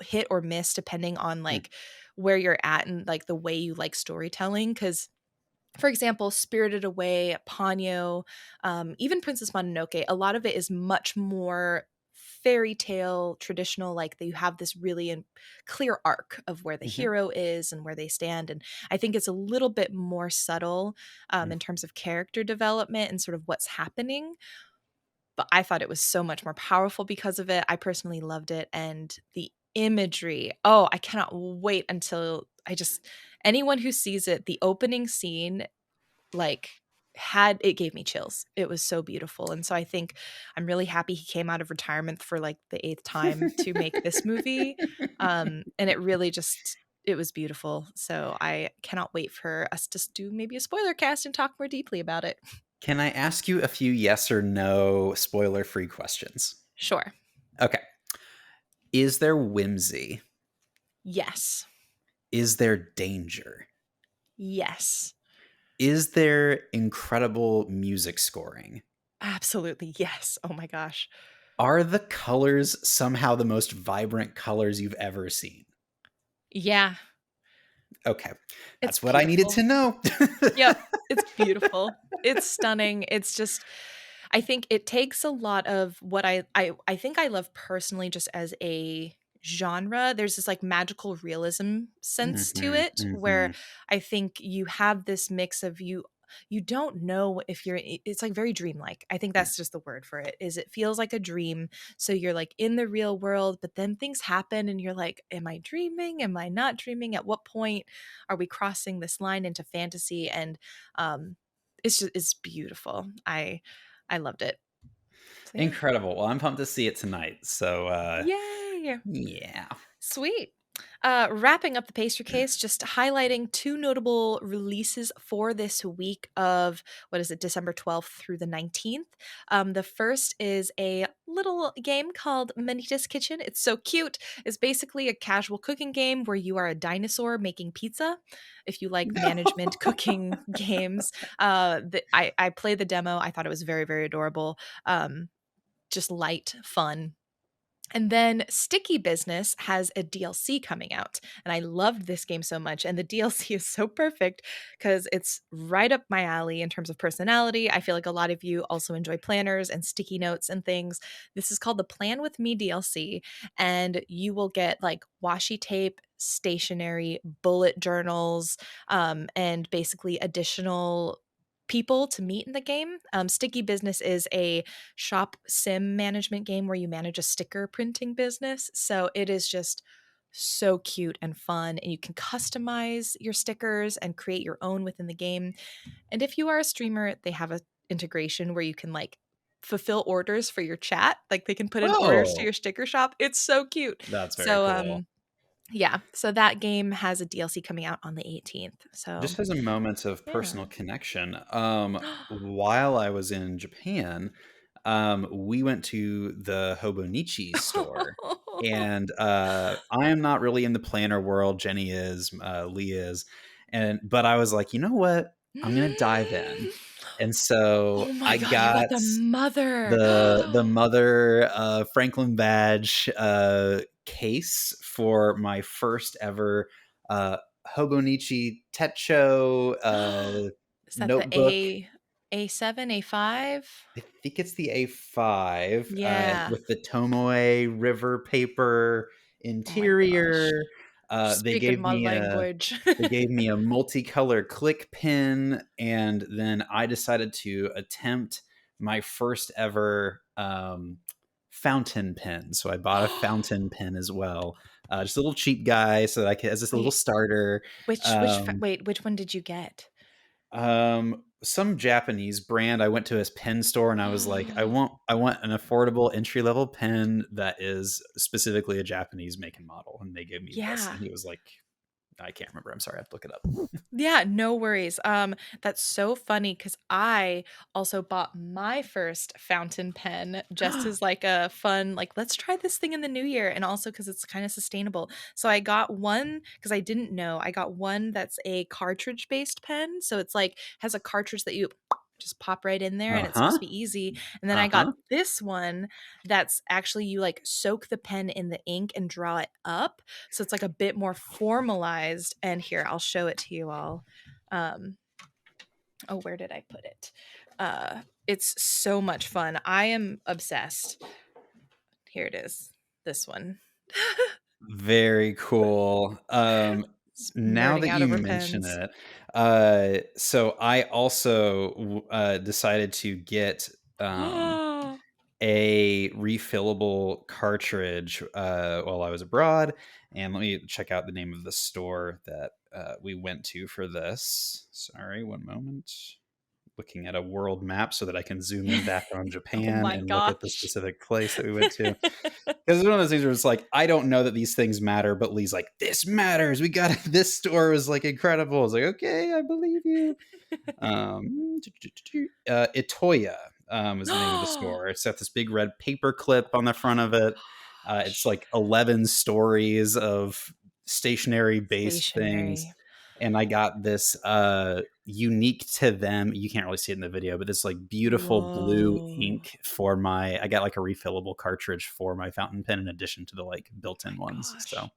hit or miss depending on Mm, like where you're at and like the way you like storytelling. Because for example, Spirited Away, Ponyo, even Princess Mononoke, a lot of it is much more fairy tale traditional. Like you have this really clear arc of where the mhm, hero is and where they stand, and I think it's a little bit more subtle mm. in terms of character development and sort of what's happening. But I thought it was so much more powerful because of it. I personally loved it, and the imagery. Oh, I cannot wait until I just anyone who sees it. The opening scene like had it gave me chills. It was so beautiful. And so I think I'm really happy he came out of retirement for like the 8th time to make this movie. And it really just it was beautiful. So I cannot wait for us to do maybe a spoiler cast and talk more deeply about it. Can I ask you a few yes or no spoiler free questions? Sure. Okay. Is there whimsy? Yes. Is there danger? Yes. Is there incredible music scoring? Absolutely. Yes. Oh my gosh. Are the colors somehow the most vibrant colors you've ever seen? Yeah. Okay. It's That's what I needed to beautiful. know. Yep. It's beautiful. It's stunning. It's just I think it takes a lot of what I think I love personally just as a genre. There's this like magical realism sense to Mhm, it where mhm. I think you have this mix of you don't know if you're it's like very dreamlike. I think Mm. that's just the word for it. Is it feels like a dream. So you're like in the real world, but then things happen and you're like, am I dreaming? Am I not dreaming? At what point are we crossing this line into fantasy? And um it's just it's beautiful. I loved it. So yeah. Incredible. Well, I'm pumped to see it tonight. So, Yay! yeah. Sweet. Wrapping up the pastry case, just highlighting two notable releases for this week of what is it, December 12th through the 19th. The first is a little game called Manita's Kitchen. It's so cute. It's basically a casual cooking game where you are a dinosaur making pizza. If you like management cooking games, I played the demo. I thought it was very, very adorable. Just light, fun, and then Sticky Business has a DLC coming out. And I loved this game so much. And the DLC is so perfect because it's right up my alley in terms of personality. I feel like a lot of you also enjoy planners and sticky notes and things. This is called the Plan With Me DLC. And you will get like washi tape, stationery, bullet journals, and basically additional people to meet in the game. Sticky Business is a shop sim management game where you manage a sticker printing business. So it is just so cute and fun, and you can customize your stickers and create your own within the game. And if you are a streamer, they have a integration where you can like fulfill orders for your chat. Like they can put in orders to Oh, your sticker shop. It's so cute. that's very So cool. yeah, so that game has a DLC coming out on the 18th. So Just as a moment of yeah. personal connection, while I was in Japan, we went to the Hobonichi store, and I am not really in the planner world. Jenny is, Lee is, and but I was like, you know what? I'm gonna dive in, and Oh so my I god, you got got the mother. the mother Franklin badge case for my first ever uh, Hobonichi Techo Is that the notebook. A7, A5? I think it's the A5 Yeah. with the Tomoe river paper Oh my gosh. interior. They Speaking gave my me a language. they gave me a multicolor click pin, and then I decided to attempt my first ever fountain pen. So I bought a fountain pen as well, just a little cheap guy, so that I could as this little Wait, starter. Um, which one did you get? some Japanese brand. I went to his pen store and I was like, I want an affordable entry level pen that is specifically a Japanese make and model. And they gave me this. Yeah. And he was like, I can't remember. I'm sorry. I have to look it up. Yeah, no worries. That's so funny because I also bought my first fountain pen just as like a fun, like, let's try this thing in the new year. And also because it's kind of sustainable. So I got one because I didn't know. I got one that's a cartridge based pen. So it's like has a cartridge that you just pop right in there and it's supposed Uh-huh. to be easy. And then I got Uh-huh. this one that's actually you like soak the pen in the ink and draw it up, so it's like a bit more formalized. And here, I'll show it to you all. Um, oh, where did I put it? It's so much fun. I am obsessed. Here it is. This one. Very cool. Just Now nerding that out you over mention pens. it, so I also decided to get Oh, a refillable cartridge while I was abroad. And let me check out the name of the store that we went to for this. Sorry, one moment. Looking at a world map so that I can zoom in back on oh Japan my and look at the gosh. specific place that we went to. Because it's one of those things where it's like, I don't know that these things matter, but Lee's like, this matters. We got this store was like incredible. I was like, okay, I believe you. Itoya is the name of the store. It's got this big red paper clip on the front of it. It's Gosh. like 11 stories of stationary based things. Stationary. And I got this unique to them. You can't really see it in the video, but this like beautiful blue Whoa. ink for my. I got like a refillable cartridge for my fountain pen in addition to the like built-in ones. So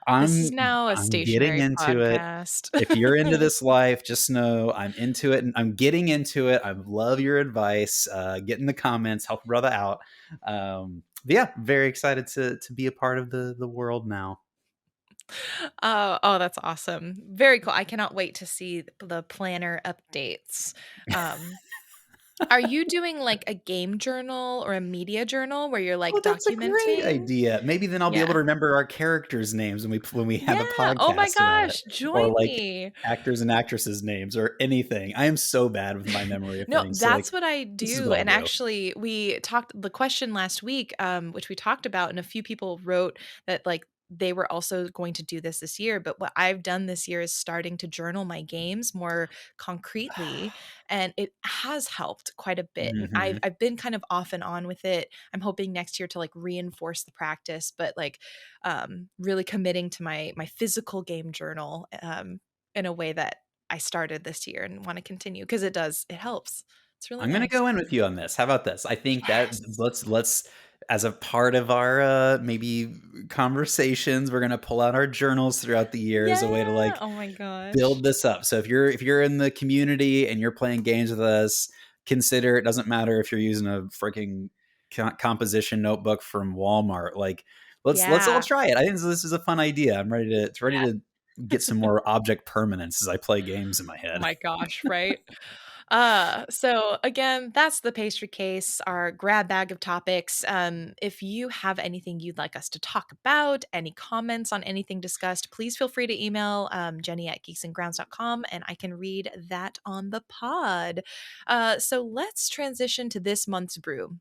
Gosh. This is I'm now a I'm getting stationary into it. podcast. If you're into this life, just know I'm into it and I'm getting into it. I love your advice. Get in the comments, help a brother out. But yeah, very excited to be a part of the world now. Oh, that's awesome. Very cool. I cannot wait to see the planner updates. Um, are you doing like a game journal or a media journal where you're Oh, like that's a great documenting? idea. Maybe then I'll be able Yeah. to remember our characters' names when we have a Yeah. Oh my podcast about it, gosh. Join or like me. actors and actresses' names or anything. I am so bad with my memory of No, things. So like, that's what I this is do. what I'll And do. actually, we talked the question last week, which we talked about, and a few people wrote that like they were also going to do this year. But what I've done this year is starting to journal my games more concretely, and it has helped quite a bit. And I've Hmm. I've been kind of off and on with it. I'm hoping next year to like reinforce the practice, but like really committing to my physical game journal in a way that I started this year and want to continue because it helps. It's really I'm gonna nice. go in with you on this. How about this? I think that Yes. let's as a part of our maybe conversations, we're gonna pull out our journals throughout the year as a way to Yeah. like Oh my gosh. build this up. So if you're in the community and you're playing games with us, consider it doesn't matter if you're using a freaking composition notebook from Walmart. Like let's all Yeah. try it. I think this is a fun idea. I'm ready Yeah. to get some more object permanence as I play games in my Oh head. my gosh, right? So again, that's the pastry case, our grab bag of topics. If you have anything you'd like us to talk about, any comments on anything discussed, please feel free to email Jenny at geeksandgrounds.com and I can read that on the pod. So let's transition to this month's brew.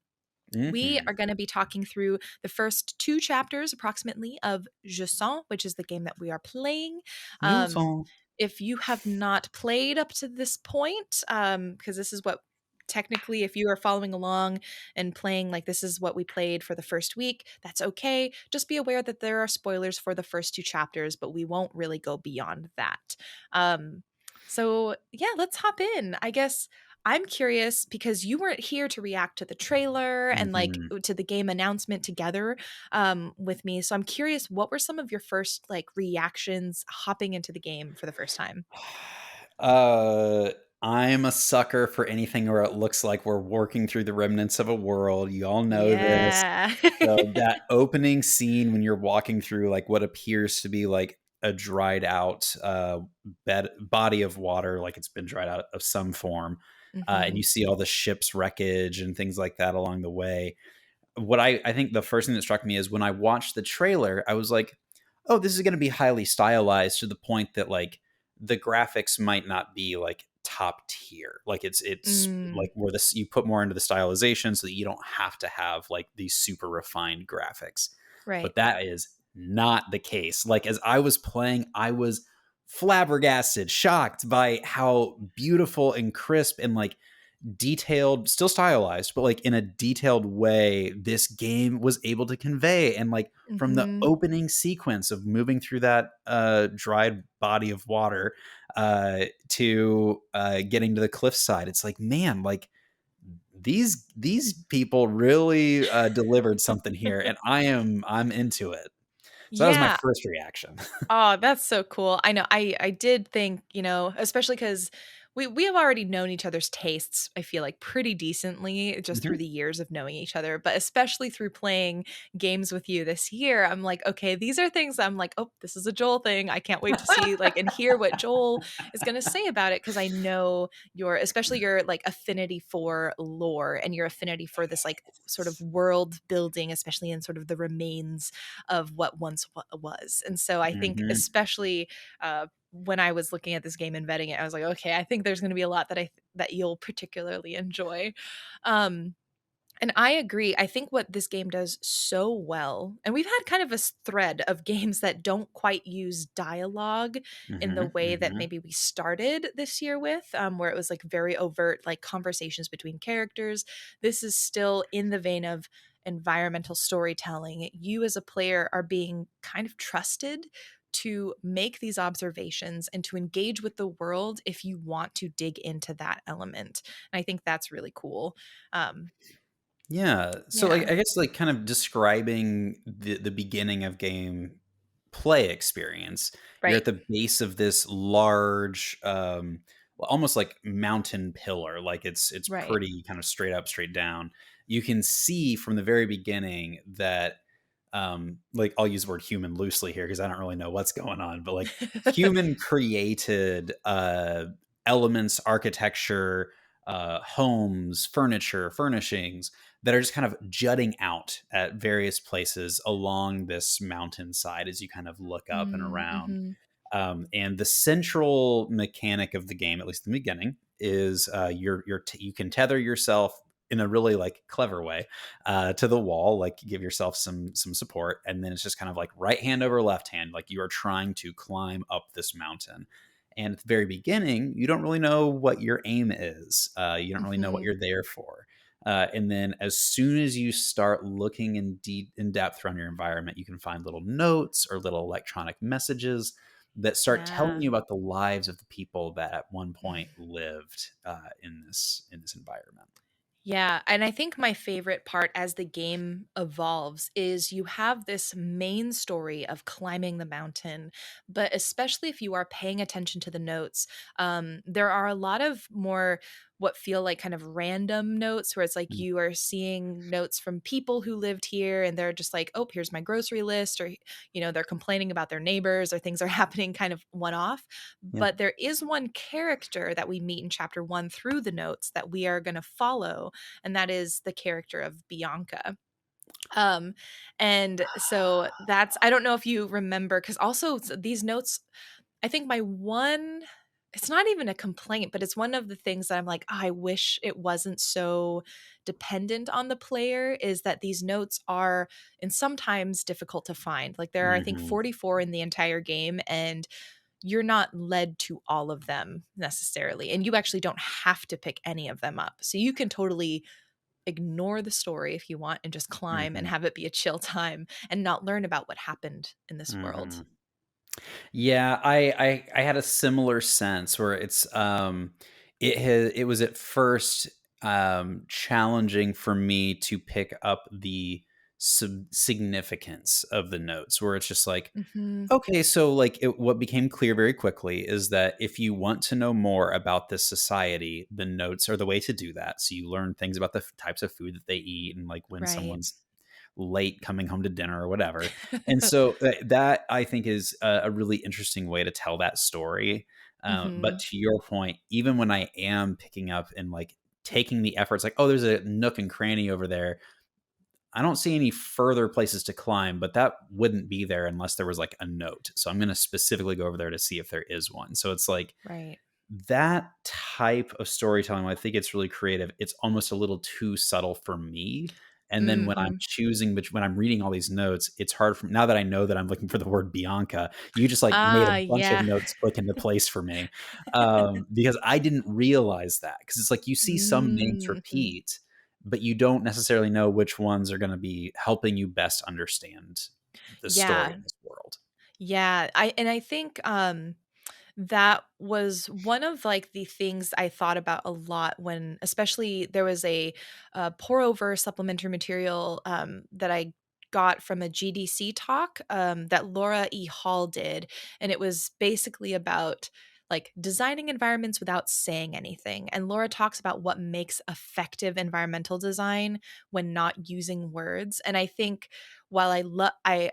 We Hmm. are going to be talking through the first two chapters, approximately, of Jusant, which is the game that we are playing. Um, if you have not played up to this point, because this is what technically, if you are following along and playing, like this is what we played for the first week, that's okay. Just be aware that there are spoilers for the first two chapters, but we won't really go beyond that. So, yeah, let's hop in. I guess I'm curious because you weren't here to react to the trailer and like Hmm. to the game announcement together with me. So I'm curious, what were some of your first like reactions hopping into the game for the first time? Uh, I'm a sucker for anything where it looks like we're working through the remnants of a world. You all know this. Yeah. So that opening scene when you're walking through like what appears to be like a dried out body of water, like it's been dried out of some form, and Hmm. you see all the ship's wreckage and things like that along the way. What I think the first thing that struck me is when I watched the trailer, I was like, "Oh, this is going to be highly stylized to the point that like the graphics might not be like top tier. Like it's Mm, like where this you put more into the stylization so that you don't have to have like these super refined graphics." right. But that is not the case. Like, as I was playing, I was flabbergasted, shocked by how beautiful and crisp and like detailed, still stylized, but like in a detailed way this game was able to convey. And like from the Mhm. opening sequence of moving through that dried body of water to getting to the cliffside, it's like, man, like these people really delivered something here, and I'm into it. So that was my Yeah. first reaction. Oh, that's so cool. I know. I did think, especially because we have already known each other's tastes, I feel like, pretty decently just through Mhm. the years of knowing each other, but especially through playing games with you this year, I'm like, okay, these are things I'm like, oh, this is a Joel thing. I can't wait to see like and hear what Joel is gonna say about it because I know your especially your like affinity for lore and your affinity for this like sort of world building, especially in sort of the remains of what once was. And so I think, Mhm. especially when I was looking at this game and vetting it, I was like, okay, I think there's going to be a lot that you'll particularly enjoy. Um, and I agree. I think what this game does so well, and we've had kind of a thread of games that don't quite use dialogue in the Mhm. way that Mhm. maybe we started this year with, where it was like very overt, like conversations between characters. This is still in the vein of environmental storytelling. You as a player are being kind of trusted to make these observations and to engage with the world if you want to dig into that element. And I think that's really cool. Um, Yeah. So like yeah. I guess like kind of describing the beginning of game play experience. You're Right. at the base of this large well, almost like mountain pillar. Like it's Right. pretty kind of straight up, straight down. You can see from the very beginning that like I'll use the word human loosely here because I don't really know what's going on, but like human created elements, architecture, homes, furniture, furnishings that are just kind of jutting out at various places along this mountainside as you kind of look up and Mm, around. mhm. And the central mechanic of the game, at least in the beginning, is you can tether yourself in a really like clever way to the wall, like give yourself some support, and then it's just kind of like right hand over left hand, like you are trying to climb up this mountain. And at the very beginning, you don't really know what your aim is. You don't really know what Mhm. you're there for. And then as soon as you start looking in depth around your environment, you can find little notes or little electronic messages that start telling Yeah. you about the lives of the people that at one point lived in this environment. Yeah, and I think my favorite part as the game evolves is you have this main story of climbing the mountain, but especially if you are paying attention to the notes, there are a lot of more what feel like kind of random notes where it's like Mm, you are seeing notes from people who lived here and they're just like, oh, here's my grocery list, or, they're complaining about their neighbors or things are happening kind of one off. yep. But there is one character that we meet in chapter one through the notes that we are going to follow, and that is the character of Bianca. Um, and so that's I don't know if you remember because also these notes, I think my one it's not even a complaint, but it's one of the things that I'm like, "Oh, I wish it wasn't so dependent on the player is that these notes are and sometimes difficult to find. Like there are I think Hmm. 44 in the entire game and you're not led to all of them necessarily. And you actually don't have to pick any of them up. So you can totally ignore the story if you want and just climb and Hmm. have it be a chill time and not learn about what happened in this world. Hmm. Yeah, I had a similar sense where it was at first challenging for me to pick up the significance of the notes, where it's just like, Mhm. okay, so like what became clear very quickly is that if you want to know more about this society, the notes are the way to do that. So you learn things about the types of food that they eat and like when Right. someone's late coming home to dinner or whatever. And so that I think is a really interesting way to tell that story. But Mhm. to your point, even when I am picking up and like taking the efforts, like, oh, there's a nook and cranny over there, I don't see any further places to climb, but that wouldn't be there unless there was like a note. So I'm going to specifically go over there to see if there is one. So it's like Right. that type of storytelling, I think it's really creative. It's almost a little too subtle for me. And then when I'm Mhm. choosing when I'm reading all these notes, it's hard for now that I know that I'm looking for the word Bianca, you just, like, made a Ah, bunch of yeah. notes click into place for me, because I didn't realize that because it's like you see some names Mhm. repeat, but you don't necessarily know which ones are gonna be helping you best understand the story Yeah. in this world. Yeah. I think, that was one of, like, the things I thought about a lot when especially there was a pour over supplementary material, that I got from a GDC talk, that Laura E. Hall did, and it was basically about, like, designing environments without saying anything, and Laura talks about what makes effective environmental design when not using words, and I think while I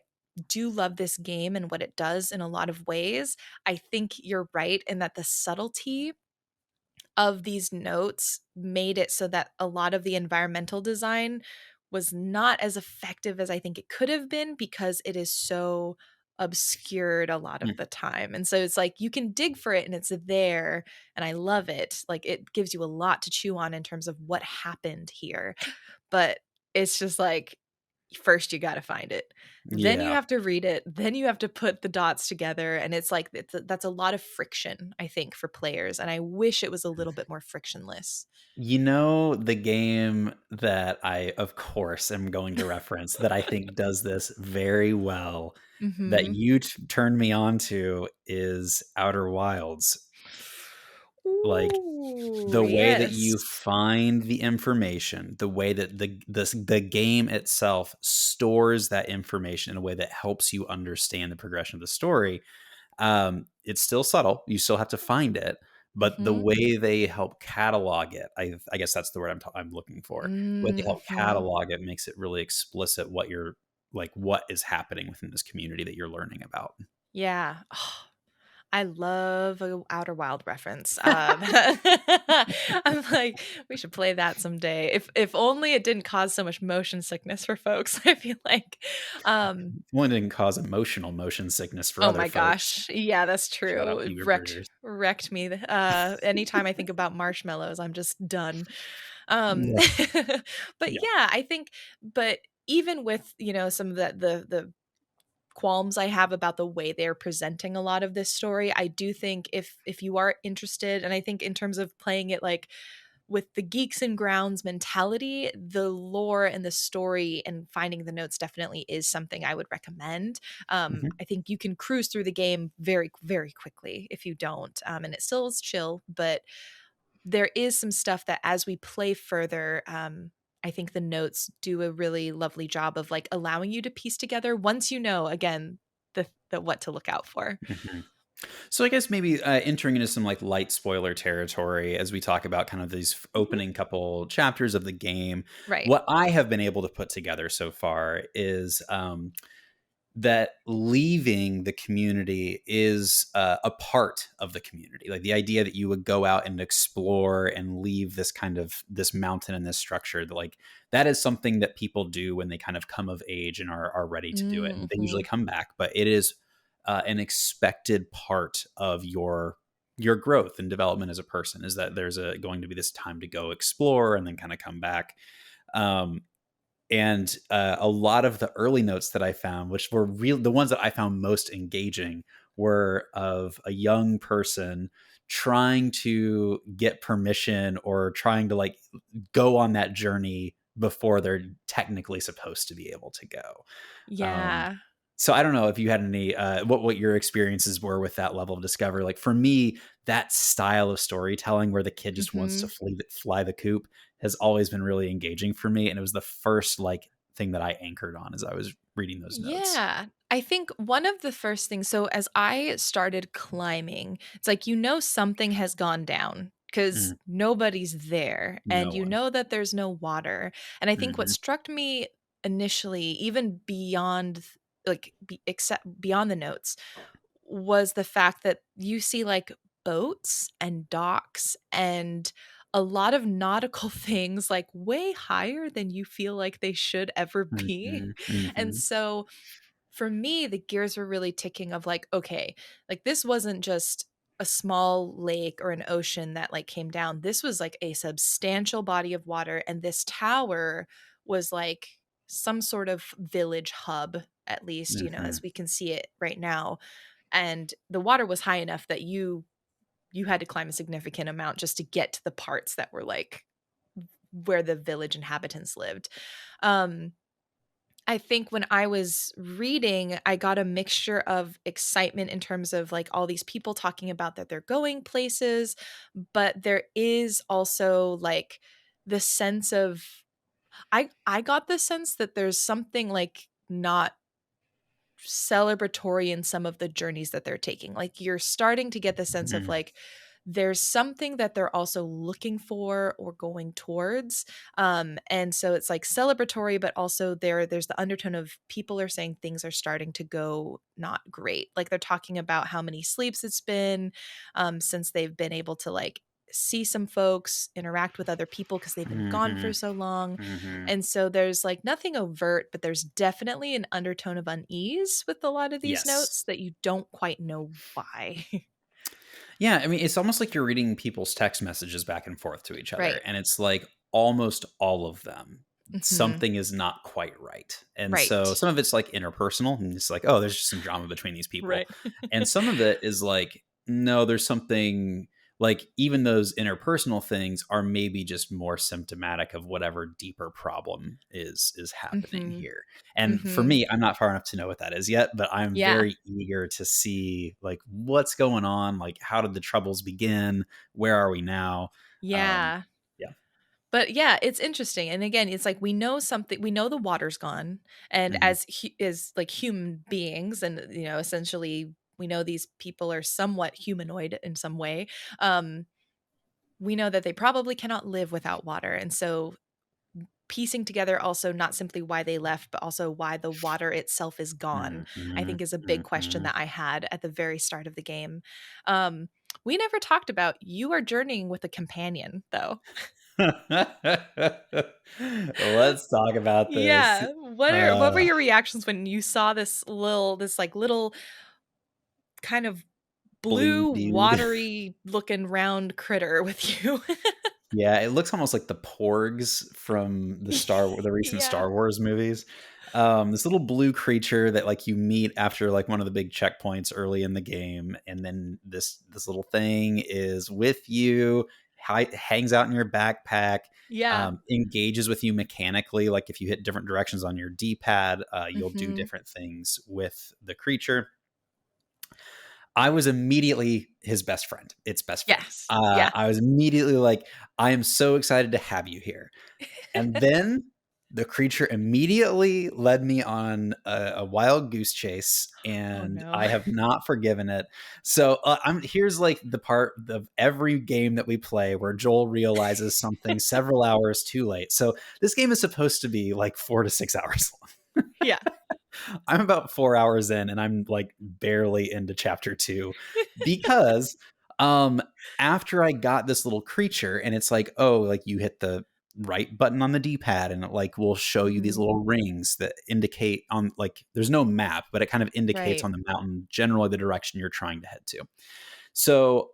do love this game and what it does in a lot of ways, I think you're right in that the subtlety of these notes made it so that a lot of the environmental design was not as effective as I think it could have been because it is so obscured a lot of Mm, the time. And so it's like you can dig for it and it's there and I love it. Like it gives you a lot to chew on in terms of what happened here. But it's just like first you gotta find it, then you yeah. have to read it, then you have to put the dots together, and it's like that's a lot of friction, I think, for players, and I wish it was a little bit more frictionless. You know, the game that I, of course, am going to reference that I think does this very well, that Mhm. you turned me on to is Outer Wilds. Like, Ooh, the way that yes. you find the information, the way that the game itself stores that information in a way that helps you understand the progression of the story, it's still subtle, you still have to find it, but the Mhm. way they help catalog it, I guess that's the word I'm looking for. The way they help Mhm. catalog it makes it really explicit what you're like, what is happening within this community that you're learning about. Yeah. I love a Outer Wild reference. I'm like, we should play that someday. If only it didn't cause so much motion sickness for folks. I feel like, um, One didn't cause emotional motion sickness for oh other my folks. gosh, yeah, that's Shout true. out It Peanut wrecked Burgers. wrecked me. Anytime I think about marshmallows, I'm just done. Um, Yeah. but Yeah. yeah, I think, but even with some of the qualms I have about the way they're presenting a lot of this story. I do think if you are interested, and I think in terms of playing it like with the geeks and grounds mentality, the lore and the story and finding the notes definitely is something I would recommend. Mhm. I think you can cruise through the game very, very quickly if you don't. And it still is chill, but there is some stuff that as we play further, I think the notes do a really lovely job of like allowing you to piece together once you know again the what to look out for. Mhm. So I guess maybe entering into some like light spoiler territory as we talk about kind of these Mhm. opening couple chapters of the game. Right. What I have been able to put together so far is that leaving the community is a part of the community. Like the idea that you would go out and explore and leave this kind of this mountain and this structure, like that is something that people do when they kind of come of age and are ready to do it. And they usually Mhm. come back, but it is an expected part of your growth and development as a person is that there's going to be this time to go explore and then kind of come back. Um, and a lot of the early notes that I found, which were real, the ones that I found most engaging, were of a young person trying to get permission or trying to like go on that journey before they're technically supposed to be able to go. Um, Yeah. so I don't know if you had any what your experiences were with that level of discovery. Like for me, that style of storytelling where the kid just wants to Mhm. fly the coop has always been really engaging for me, and it was the first like thing that I anchored on as I was reading those notes. Yeah. I think one of the first things so as I started climbing, it's like something has gone down because Mm, nobody's there and no you one. know that there's no water. And I think what Mhm, struck me initially, even beyond except beyond the notes, was the fact that you see like boats and docks and a lot of nautical things like way higher than you feel like they should ever be. mhm, And mhm, so for me, the gears were really ticking of like, okay, like this wasn't just a small lake or an ocean that like came down. This was like a substantial body of water. And this tower was like some sort of village hub, at least, you know, as Mhm. we can see it right now. And the water was high enough that you had to climb a significant amount just to get to the parts that were like where the village inhabitants lived. Um, I think when I was reading, I got a mixture of excitement in terms of like all these people talking about that they're going places, but there is also like the sense of I got the sense that there's something like not celebratory in some of the journeys that they're taking. Like you're starting to get the sense of Mhm. like there's something that they're also looking for or going towards. And so it's like celebratory, but also there's the undertone of people are saying things are starting to go not great. Like they're talking about how many sleeps it's been since they've been able to like see some folks, interact with other people because they've been gone for Mhm. so long. Mhm. And so there's like nothing overt, but there's definitely an undertone of unease with a lot of these Yes. notes that you don't quite know why. Yeah, I mean, it's almost like you're reading people's text messages back and forth to each other, Right. and it's like almost all of them, Mhm. something is not quite right. And so Right. some of it's like interpersonal, and it's like, oh, there's just some drama between these people. Right. And some of it is like, no, there's something like even those interpersonal things are maybe just more symptomatic of whatever deeper problem is happening Mhm. here. And for Mhm. me, I'm not far enough to know what that is yet, but I'm Yeah. very eager to see like what's going on, like how did the troubles begin, where are we now? Um, Yeah. yeah. But yeah, it's interesting. And again, it's like we know something, we know the water's gone. And Mhm. as like human beings, and you know, essentially we know these people are somewhat humanoid in some way. Um, we know that they probably cannot live without water. And so piecing together also not simply why they left, but also why the water itself is gone, I think Mhm. is a big question Mhm. that I had at the very start of the game. Um, we never talked about you are journeying with a companion, though. Let's talk about this. Yeah. What were Uh, your reactions when you saw this like little kind of Blue blue dude. watery looking round critter with you? Yeah, it looks almost like the porgs from the recent Yeah. Star Wars movies. This little blue creature that like you meet after like one of the big checkpoints early in the game, and then this little thing is with you, hangs out in your backpack, Yeah. engages with you mechanically. Like if you hit different directions on your D-pad, you'll do Mhm. different things with the creature. I was immediately his best friend, its best friend. Yes. Yeah. I was immediately like, I am so excited to have you here. And then the creature immediately led me on a wild goose chase, Oh, and no. I have not forgiven it. So here's like the part of every game that we play where Joel realizes something several hours too late. So this game is supposed to be like 4 to 6 hours long. Yeah. I'm about 4 hours in and I'm like barely into chapter two because um after I got this little creature and it's like, oh, like you hit the right button on the D-pad and it like will show you these Mhm. little rings that indicate on like there's no map, but it kind of indicates Right. on the mountain generally the direction you're trying to head to. So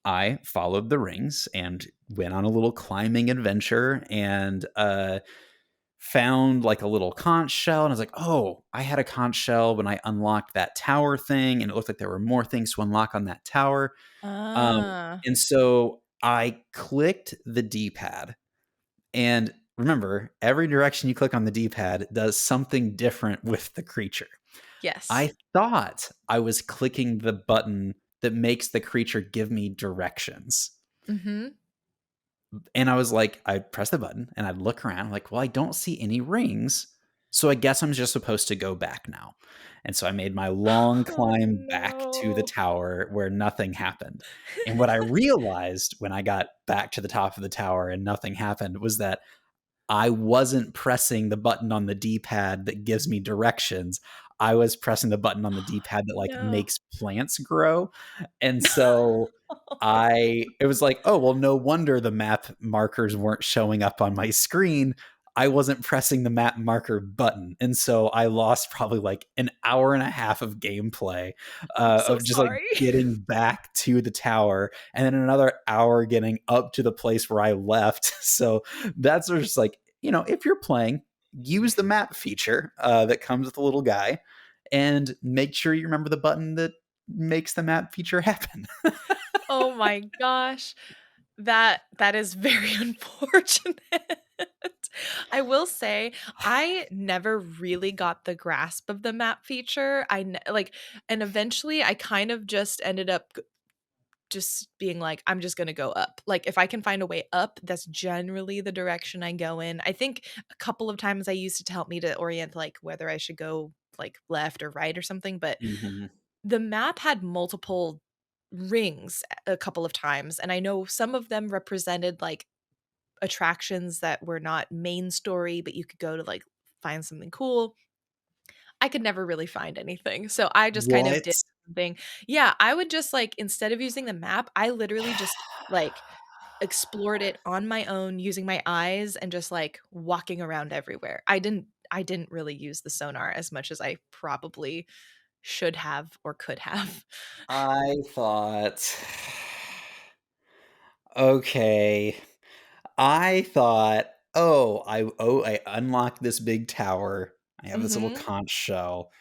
I followed the rings and went on a little climbing adventure and found like a little conch shell and I was like, oh, I had a conch shell when I unlocked that tower thing, and it looked like there were more things to unlock on that tower. Um, Ah. and so I clicked the D-pad, and remember, every direction you click on the D-pad does something different with the creature. Yes. I thought I was clicking the button that makes the creature give me directions. Mhm. And I was like, I'd press the button and I'd look around, like, well, I don't see any rings. So I guess I'm just supposed to go back now. And so I made my long Oh, climb back to the no. tower where nothing happened. And what I realized when I got back to the top of the tower and nothing happened was that I wasn't pressing the button on the D-pad that gives me directions. I was pressing the button on the D-pad that like No. makes plants grow. And so it was like, oh, well, no wonder the map markers weren't showing up on my screen. I wasn't pressing the map marker button. And so I lost probably like an hour and a half of gameplay I'm so of just like sorry. getting back to the tower and then another hour getting up to the place where I left. So that's just like if you're playing, use the map feature that comes with a little guy, and make sure you remember the button that makes the map feature happen. Oh my gosh. That is very unfortunate. I will say I never really got the grasp of the map feature. And eventually I kind of just ended up just being like, I'm just gonna go up. Like, if I can find a way up, that's generally the direction I go in. I think a couple of times I used it to help me to orient, like, whether I should go, like, left or right or something, but Mhm. the map had multiple rings a couple of times, and I know some of them represented, like, attractions that were not main story, but you could go to, like, find something cool. I could never really find anything, so I just kind of What? did something. Yeah, I would just, like, instead of using the map, I literally just, like, explored it on my own using my eyes and just, like, walking around everywhere. I didn't really use the sonar as much as I probably should have or could have. I thought, okay. I thought, I unlocked this big tower. I have this little Mhm. conch shell.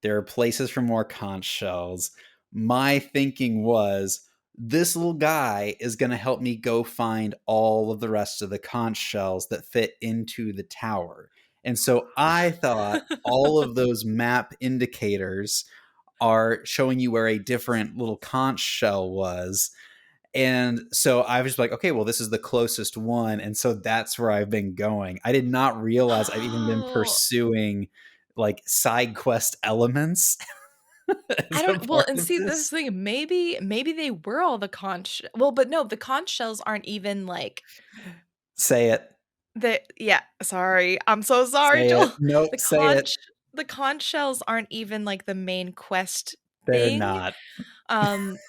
There are places for more conch shells. My thinking was, this little guy is going to help me go find all of the rest of the conch shells that fit into the tower. And so I thought all of those map indicators are showing you where a different little conch shell was, and so I was like, okay, well, this is the closest one. And so that's where I've been going. I did not realize I've even been Oh, pursuing like side quest elements I as a don't well, part and of see, this this. thing, maybe they were all the conch well, but no, the conch shells aren't even, like Say it. yeah, sorry. I'm so sorry, Say it. Joel. Nope. The Say it. conch the conch shells aren't even, like, the main quest They're thing. not. Um,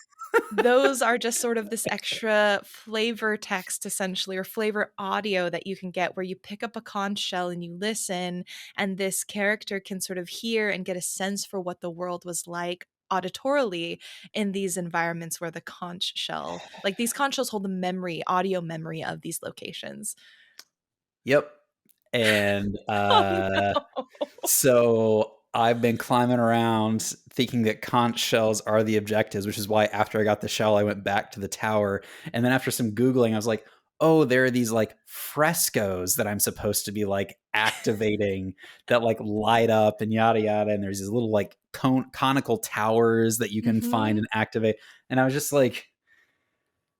those are just sort of this extra flavor text essentially, or flavor audio that you can get where you pick up a conch shell and you listen, and this character can sort of hear and get a sense for what the world was like auditorily in these environments where the conch shell like, these conch shells hold the memory audio memory of these locations. Yep. And Oh, no. so I've been climbing around thinking that conch shells are the objectives, which is why after I got the shell, I went back to the tower. And then after some Googling, I was like, oh, there are these like frescoes that I'm supposed to be like activating that like light up and yada yada. And there's these little like conical towers that you can find Mhm. and activate. And I was just like,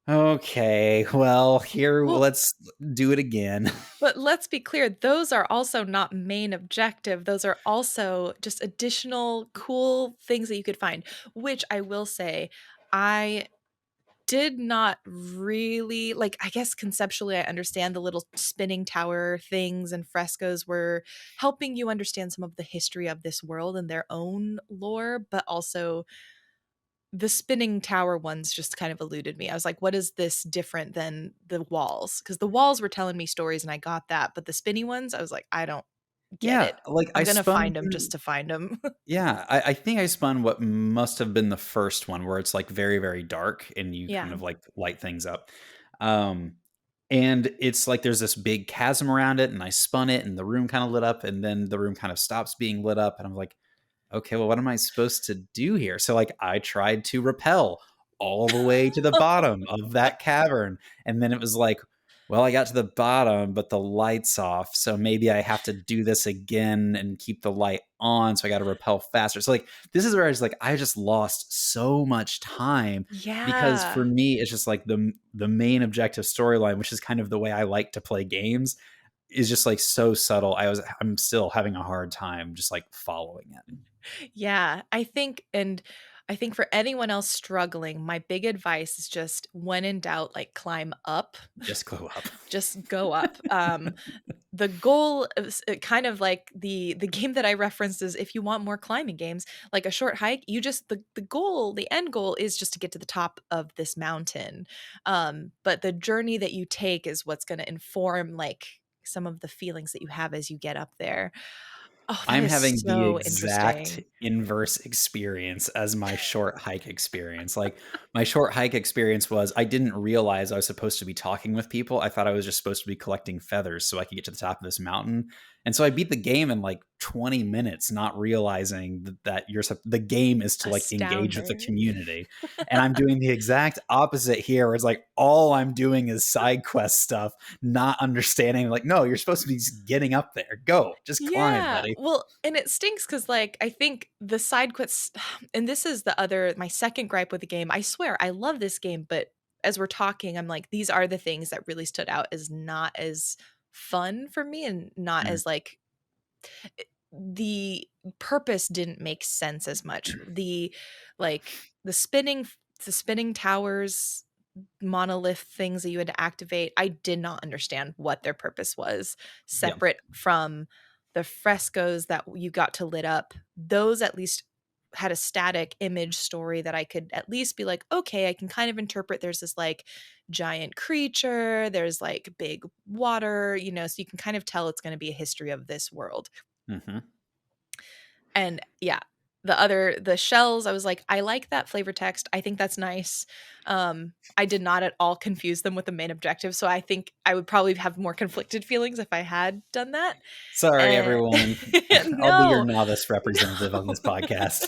okay, well, here, Well, let's do it again. but let's be clear, those are also not main objective. Those are also just additional cool things that you could find, which I will say, I did not really like, I guess conceptually I understand the little spinning tower things and frescoes were helping you understand some of the history of this world and their own lore, but also the spinning tower ones just kind of eluded me. I was like, what is this different than the walls? Because the walls were telling me stories and I got that, but the spinny ones, I was like, I don't get Yeah, it. like I'm I gonna spun find them just to find them. yeah, I think I spun what must have been the first one where it's, like, very, very dark and you kind Yeah. of, like, light things up. Um, and it's like there's this big chasm around it, and I spun it, and the room kinda lit up, and then the room kind of stops being lit up, and I'm like, okay, well, what am I supposed to do here? So, like, I tried to rappel all the way to the bottom of that cavern. And then it was like, well, I got to the bottom, but the light's off. So maybe I have to do this again and keep the light on. So I got to rappel faster. So, like, this is where I was like, I just lost so much time because Yeah. for me, it's just like the main objective storyline, which is kind of the way I like to play games, is just like so subtle. I'm still having a hard time just like following it. Yeah, I think for anyone else struggling, my big advice is just when in doubt, like climb up. Just glow up. Just go up. The goal is kind of like the game that I referenced is if you want more climbing games, like a short hike, you just the goal, the end goal is just to get to the top of this mountain. But the journey that you take is what's going to inform like some of the feelings that you have as you get up there. Oh, that I'm is having the so exact interesting. inverse experience as my short hike experience. Like, my short hike experience was I didn't realize I was supposed to be talking with people. I thought I was just supposed to be collecting feathers so I could get to the top of this mountain. And so I beat the game in like 20 minutes, not realizing that the game is to like engage with the Astounding. community. And I'm doing the exact opposite here, where it's like all I'm doing is side quest stuff, not understanding like, no, you're supposed to be just getting up there. Go, just climb, Yeah. buddy. Well, and it stinks because, like, I think the side quests, and this is my second gripe with the game. I swear, I love this game, but as we're talking, I'm like, these are the things that really stood out as not as fun for me and not Mm, as, like, the purpose didn't make sense as much. Like, the spinning towers, monolith things that you had to activate, I did not understand what their purpose was, yeah. separate from the frescoes that you got to lit up. Those at least had a static image story that I could at least be like, okay, I can kind of interpret there's this like giant creature, there's like big water, so you can kind of tell it's going to be a history of this world. Mhm. And yeah, the shells, I was like, I like that flavor text. I think that's nice. I did not at all confuse them with the main objective, so I think I would probably have more conflicted feelings if I had done that. Sorry, And everyone. I'll be your no, novice representative on no. this podcast.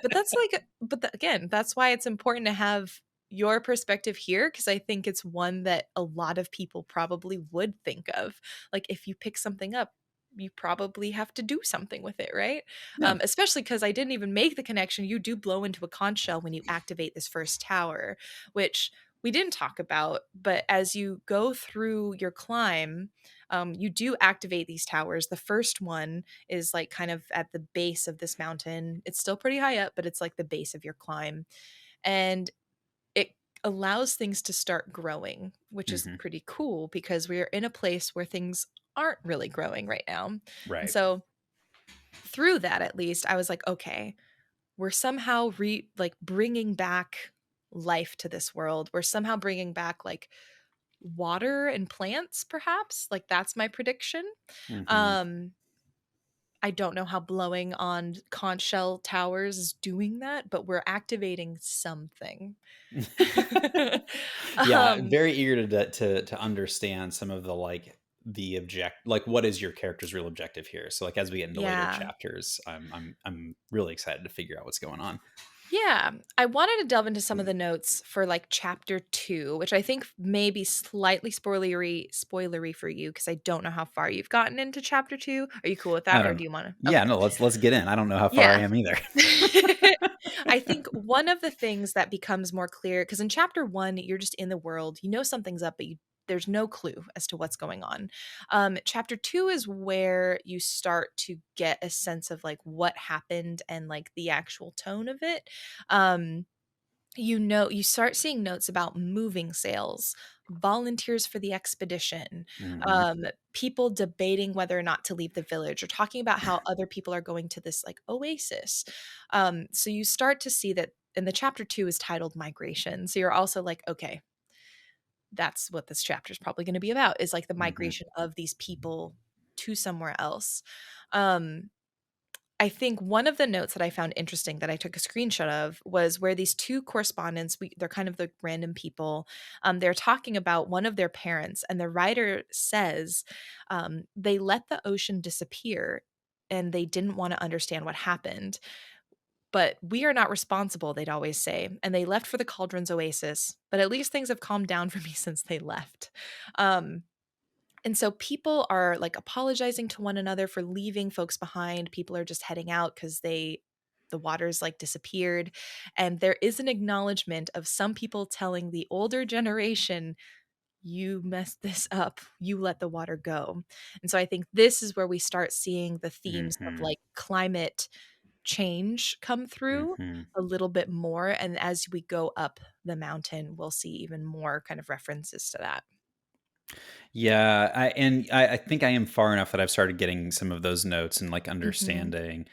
But that's like, again, that's why it's important to have your perspective here because I think it's one that a lot of people probably would think of. Like if you pick something up, you probably have to do something with it, right? Yeah. Especially because I didn't even make the connection. You do blow into a conch shell when you activate this first tower, which we didn't talk about. But as you go through your climb, you do activate these towers. The first one is like kind of at the base of this mountain. It's still pretty high up, but it's like the base of your climb. And it allows things to start growing, which is Mhm. pretty cool because we're in a place where things aren't really growing right now. And Right. so through that at least I was like, okay, we're somehow like bringing back life to this world. We're somehow bringing back like water and plants perhaps. Like that's my prediction. Mhm. Um I don't know how blowing on conch shell towers is doing that, but we're activating something. Yeah, um, very eager to understand some of the, like, like, what is your character's real objective here? So, like, as we get into later yeah. chapters, I'm really excited to figure out what's going on. Yeah. I wanted to delve into some of the notes for like chapter 2, which I think may be slightly spoilery for you because I don't know how far you've gotten into chapter 2. Are you cool with I that or don't do know. you want to? Yeah, Okay. no, let's get in. I don't know how far I Yeah. am either. I think one of the things that becomes more clear because in chapter 1 you're just in the world, you know something's up, but there's no clue as to what's going on. Chapter 2 is where you start to get a sense of like what happened and like the actual tone of it. Um, you start seeing notes about moving sales, volunteers for the expedition, Mhm. people debating whether or not to leave the village or talking about how other people are going to this like oasis. So you start to see that, and the chapter 2 is titled migration, so you're also like, okay, that's what this chapter is probably going to be about, is like the Mhm. migration of these people to somewhere else. um I think one of the notes that I found interesting that I took a screenshot of was where these two correspondents, they're kind of the random people, they're talking about one of their parents, and the writer says they let the ocean disappear and they didn't want to understand what happened. But we are not responsible, they'd always say. And they left for the Cauldron's oasis. But at least things have calmed down for me since they left. Um, and so people are like apologizing to one another for leaving folks behind. People are just heading out because the waters like disappeared. And there is an acknowledgement of some people telling the older generation, you messed this up. You let the water go. And so I think this is where we start seeing the themes of Mhm. like climate change come through Mhm. a little bit more. And as we go up the mountain, we'll see even more kind of references to that. Yeah, I think I am far enough that I've started getting some of those notes and like Hmm. understanding.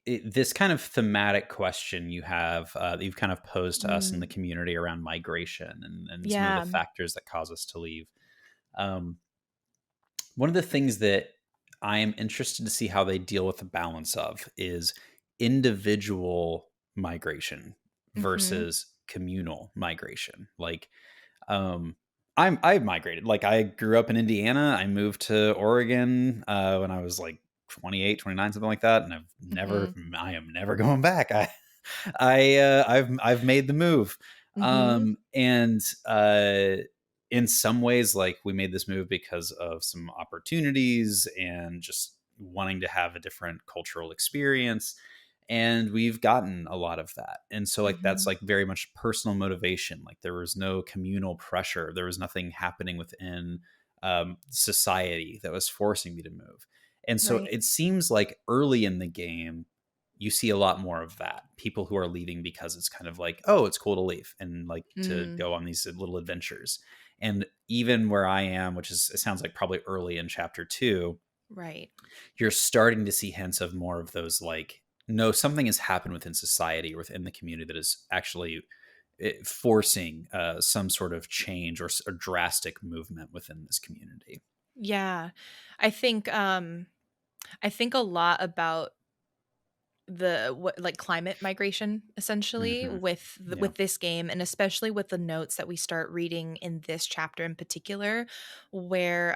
This kind of thematic question you have that you've kind of posed to us in the Mm, community around migration and some of the yeah. factors that cause us to leave. Um, One of the things that I am interested to see how they deal with the balance of is individual migration Mhm. versus communal migration. Like, um, I've migrated. Like, I grew up in Indiana. I moved to Oregon when I was like 28, 29, something like that, and Mhm. I am never going back. I've made the move. Mhm. And in some ways, like, we made this move because of some opportunities and just wanting to have a different cultural experience, and we've gotten a lot of that. And so, like, that's Mhm. like very much personal motivation. Like, there was no communal pressure, there was nothing happening within society that was forcing me to move. And so Right. it seems like early in the game you see a lot more of that. People who are leaving because it's kind of like, oh, it's cool to leave and like to Mm. go on these little adventures. And even where I am, which is, it sounds like probably early in chapter 2, Right. you're starting to see hints of more of those, like, no, something has happened within society or within the community that is actually forcing some sort of change or drastic movement within this community. Yeah. I think I think a lot about the what like climate migration essentially Hmm. Yeah. with this game, and especially with the notes that we start reading in this chapter in particular, where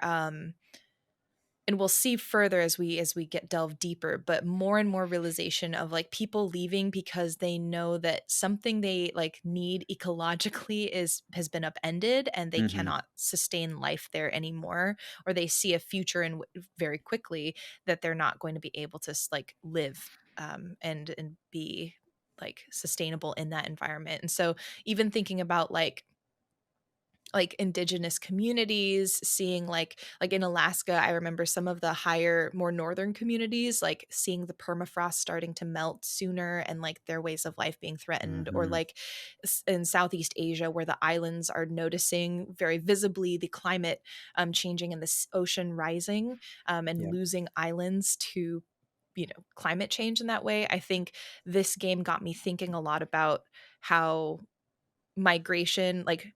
and we'll see further as we get delve deeper, but more and more realization of like people leaving because they know that something they like need ecologically is has been upended and they Hmm. cannot sustain life there anymore, or they see a future in very quickly that they're not going to be able to like live and be like sustainable in that environment. And so even thinking about like indigenous communities, seeing like in Alaska, I remember some of the higher more northern communities like seeing the permafrost starting to melt sooner and like their ways of life being threatened, or Hmm. like in Southeast Asia where the islands are noticing very visibly the climate changing and the ocean rising, and Yeah. losing islands to climate change in that way. I think this game got me thinking a lot about how migration, like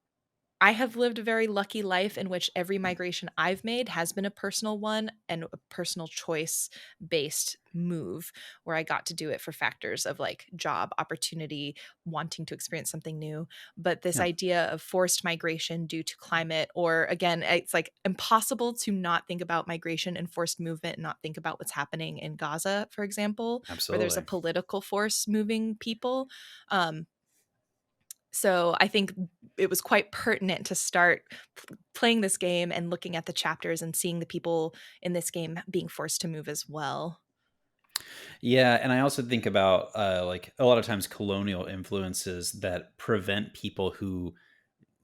I have lived a very lucky life in which every migration I've made has been a personal one and a personal choice based move, where I got to do it for factors of like job, opportunity, wanting to experience something new. But this Yeah. idea of forced migration due to climate, or again, it's like impossible to not think about migration and forced movement and not think about what's happening in Gaza, for example, where there's a Absolutely. political force moving people. Um, so I think it was quite pertinent to start playing this game and looking at the chapters and seeing the people in this game being forced to move as well. Yeah, and I also think about like a lot of times colonial influences that prevent people who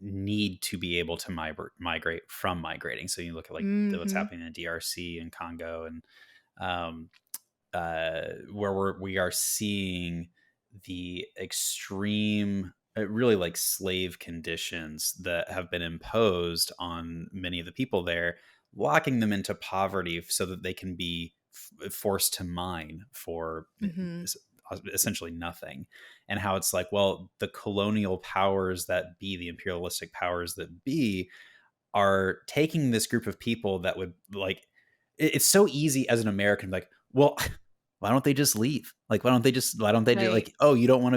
need to be able to migrate from migrating. So you look at like what's Mhm. happening in DRC and Congo, and um, where we are seeing the extreme, really like slave conditions that have been imposed on many of the people there, locking them into poverty so that they can be forced to mine for Mhm. essentially nothing. And how it's like, well, the colonial powers that be, the imperialistic powers that be, are taking this group of people that would like, it's so easy as an American, like, well, why don't they just leave? Like, why don't they just Right. like, oh, you don't want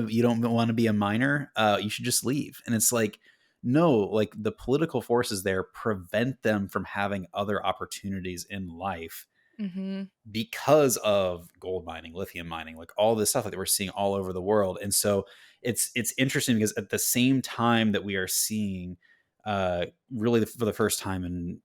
to be a miner? You should just leave. And it's like, no, like the political forces there prevent them from having other opportunities in life Mhm. because of gold mining, lithium mining, like all this stuff that we're seeing all over the world. And so it's interesting because at the same time that we are seeing really for the first time in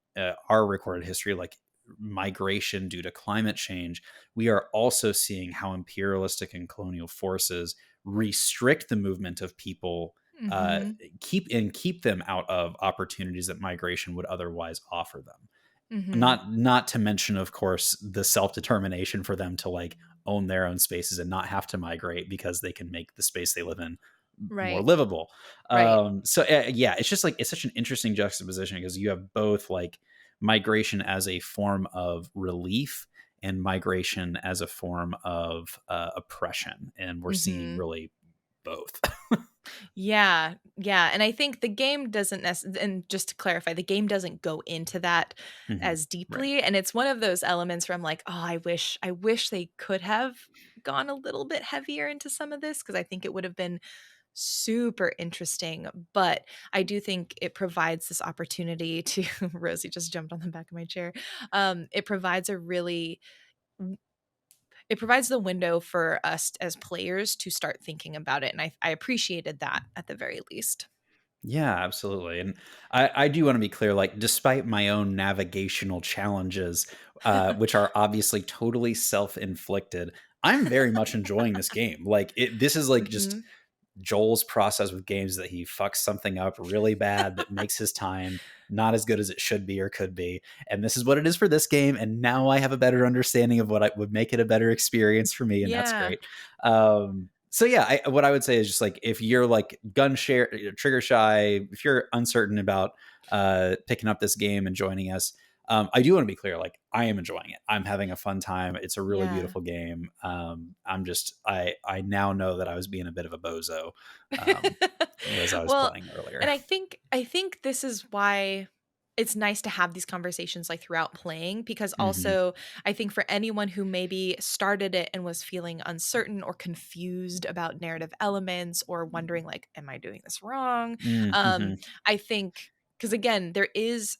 our recorded history, like migration due to climate change, we are also seeing how imperialistic and colonial forces restrict the movement of people, uh, Mhm. keep them out of opportunities that migration would otherwise offer them. Mhm. Not to mention, of course, the self-determination for them to like own their own spaces and not have to migrate because they can make the space they live in more Right. livable. Right. Yeah, it's just like it's such an interesting juxtaposition because you have both like migration as a form of relief and migration as a form of oppression, and we're seeing Mhm. really both. Yeah, yeah, and I think the game doesn't and just to clarify, the game doesn't go into that Mhm. as Right. deeply, and it's one of those elements where I'm like, "Oh, I wish they could have gone a little bit heavier into some of this because I think it would have been super interesting." But I do think it provides this opportunity to Rosie just jumped on the back of my chair. It provides a really it provides the window for us as players to start thinking about it, and I appreciated that at the very least. Yeah, absolutely. And I do want to be clear, like, despite my own navigational challenges, which are obviously totally self-inflicted, I'm very much enjoying this game. Like, this is like just Mhm. Joel's process with games that he fucks something up really bad that makes his time not as good as it should be or could be. And this is what it is for this game. And now I have a better understanding of what I would make it a better experience for me. And that's Yeah. great. So yeah, what I would say is just like, if you're like trigger shy, if you're uncertain about picking up this game and joining us, I do want to be clear, like, I am enjoying it. I'm having a fun time. It's a really Yeah. beautiful game. I now know that I was being a bit of a bozo um, as I was Well, playing earlier. and I think this is why it's nice to have these conversations like throughout playing because Hmm. also I think for anyone who maybe started it and was feeling uncertain or confused about narrative elements or wondering like am I doing this wrong? Um Hmm. I think because again there is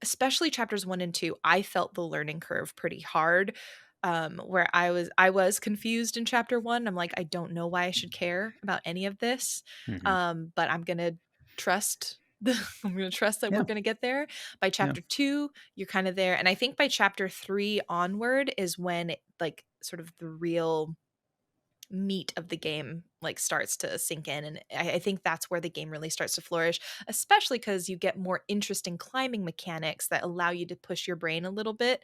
especially chapters 1 and 2, I felt the learning curve pretty hard, where I was confused in chapter 1. I'm like, "I don't know why I should care about any of this, Hmm. but I'm gonna trust the I'm gonna trust that we're Yeah, gonna get there." By yeah. chapter 2, you're kinda there, and I think by chapter 3 onward is when, like, sort of the real meat of the game like starts to sink in and I think that's where the game really starts to flourish especially because you get more interesting climbing mechanics that allow you to push your brain a little bit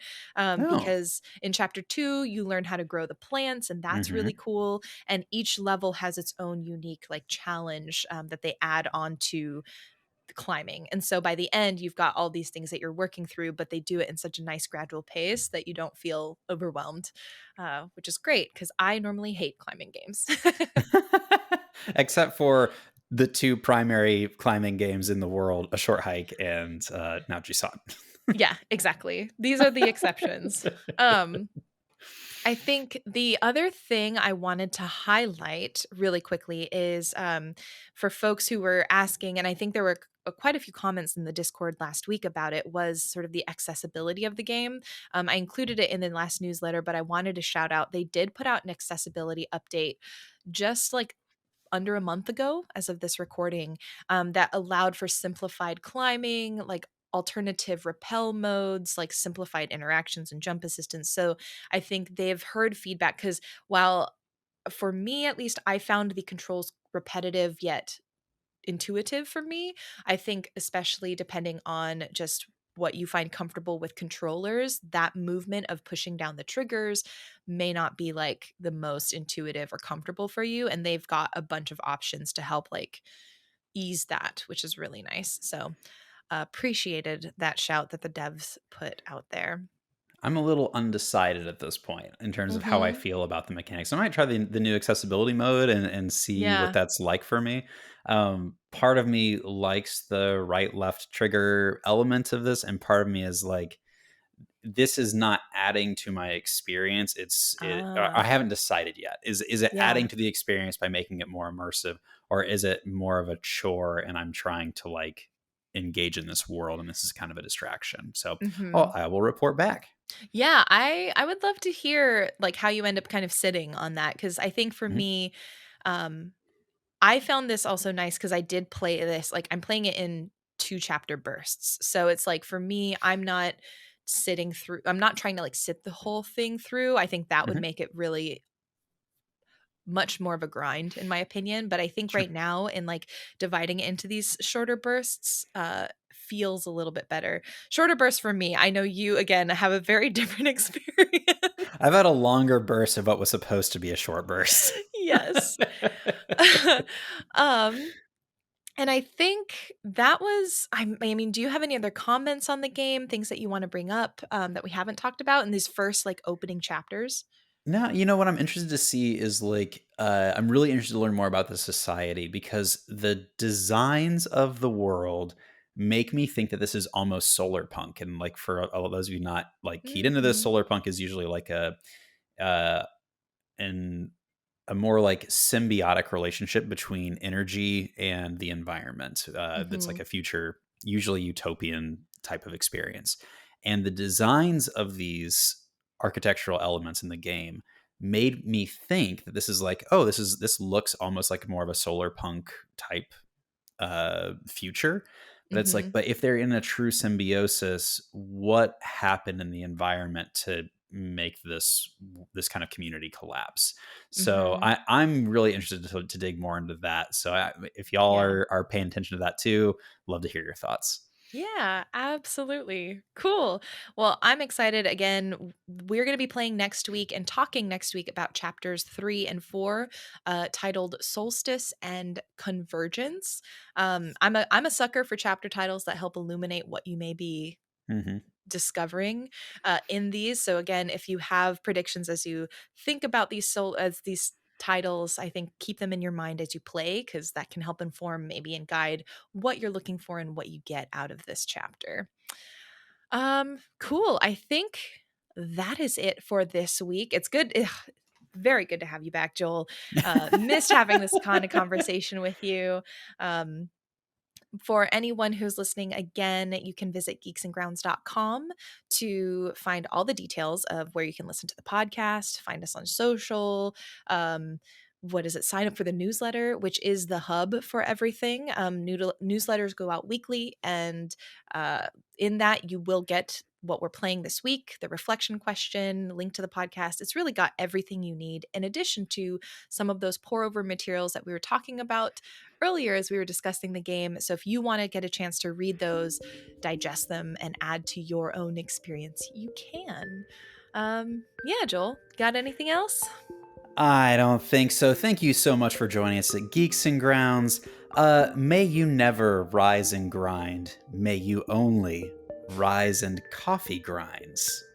Oh. because in chapter 2 you learn how to grow the plants and that's really Hmm. cool and each level has its own unique like challenge that they add on to climbing. And so by the end, you've got all these things that you're working through, but they do it in such a nice gradual pace that you don't feel overwhelmed, which is great because I normally hate climbing games. Except for the two primary climbing games in the world, A Short Hike and now Jusant. Yeah, exactly. These are the exceptions. Um, I think the other thing I wanted to highlight really quickly is for folks who were asking, and I think there were quite a few comments in the Discord last week about it, was sort of the accessibility of the game. I included it in the last newsletter, but I wanted to shout out they did put out an accessibility update just like under a month ago as of this recording that allowed for simplified climbing like alternative rappel modes like simplified interactions and jump assistance so I think they've heard feedback because while for me at least I found the controls repetitive yet intuitive for me. I think especially depending on just what you find comfortable with controllers, that movement of pushing down the triggers may not be like the most intuitive or comfortable for you and they've got a bunch of options to help like ease that, which is really nice. So, appreciated that shout that the devs put out there. I'm a little undecided at this point in terms of how I Mhm. feel about the mechanics. I might try the new accessibility mode and see what Yeah. that's like for me. Part of me likes the right left trigger element of this, and part of me is like, this is not adding to my experience. I Ah. haven't decided yet. Is it Yeah. adding to the experience by making it more immersive, or is it more of a chore and I'm trying to like engage in this world and this is kind of a distraction? So, Mhm. I will report back. Yeah, I would love to hear like how you end up kind of sitting on that because I think for Mhm. me, um, I found this also nice because I did play this like I'm playing it in 2 chapter bursts. So it's like for me, I'm not sitting through. I'm not trying to like sit the whole thing through. I think that would Mhm. make it really much more of a grind in my opinion. But I think Sure. right now in like dividing it into these shorter bursts, feels a little bit better. Shorter bursts for me. I know you again have a very different experience. I've had a longer burst of what was supposed to be a short burst. Yes. um, and I think that was I mean, do you have any other comments on the game, things that you wanna bring up, that we haven't talked about in these first, like, opening chapters? Now, what I'm interested to see is like I'm really interested to learn more about the society because the designs of the world make me think that this is almost solar punk. And like for all of those of you not like keyed into this, Mhm. solar punk is usually like uh an a more like symbiotic relationship between energy and the environment. That's like Mhm. a future, usually utopian type of experience. And the designs of these architectural elements in the game made me think that this is like, oh, this looks almost like more of a solar punk type future. But it's like, Mhm. but if they're in a true symbiosis, what happened in the environment to make this kind of community collapse? So Mhm. I'm really interested to dig more into that. So if y'all Yeah. are paying attention to that too, love to hear your thoughts. Yeah, absolutely. Cool. Well, I'm excited. Again, we're going to be playing next week and talking next week about chapters 3 and 4, titled Solstice and Convergence. I'm a sucker for chapter titles that help illuminate what you may be Hmm. discovering in these. So again, if you have predictions as you think about these titles, I think keep them in your mind as you play, because that can help inform maybe and guide what you're looking for and what you get out of this chapter. Cool. I think that is it for this week. It's good. Very good to have you back, Joel. Missed having this kind of conversation with you. Um, for anyone who's listening again, you can visit geeksandgrounds.com to find all the details of where you can listen to the podcast, find us on social. Um, what is it? Sign up for the newsletter, which is the hub for everything. Newsletters go out weekly, and uh, in that, you will get what we're playing this week, the reflection question, link to the podcast. It's really got everything you need, in addition to some of those pour over materials that we were talking about earlier as we were discussing the game. So if you want to get a chance to read those, digest them, and add to your own experience, you can. Yeah, Joel, got anything else? I don't think so. Thank you so much for joining us at Geeks and Grounds. May you never rise and grind. May you only rise and coffee grinds.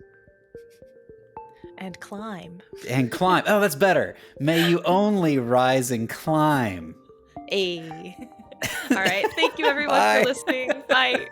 And climb. And climb. Oh, that's better. May you only rise and climb. A. All right. Thank you, everyone, for Bye. listening. Bye.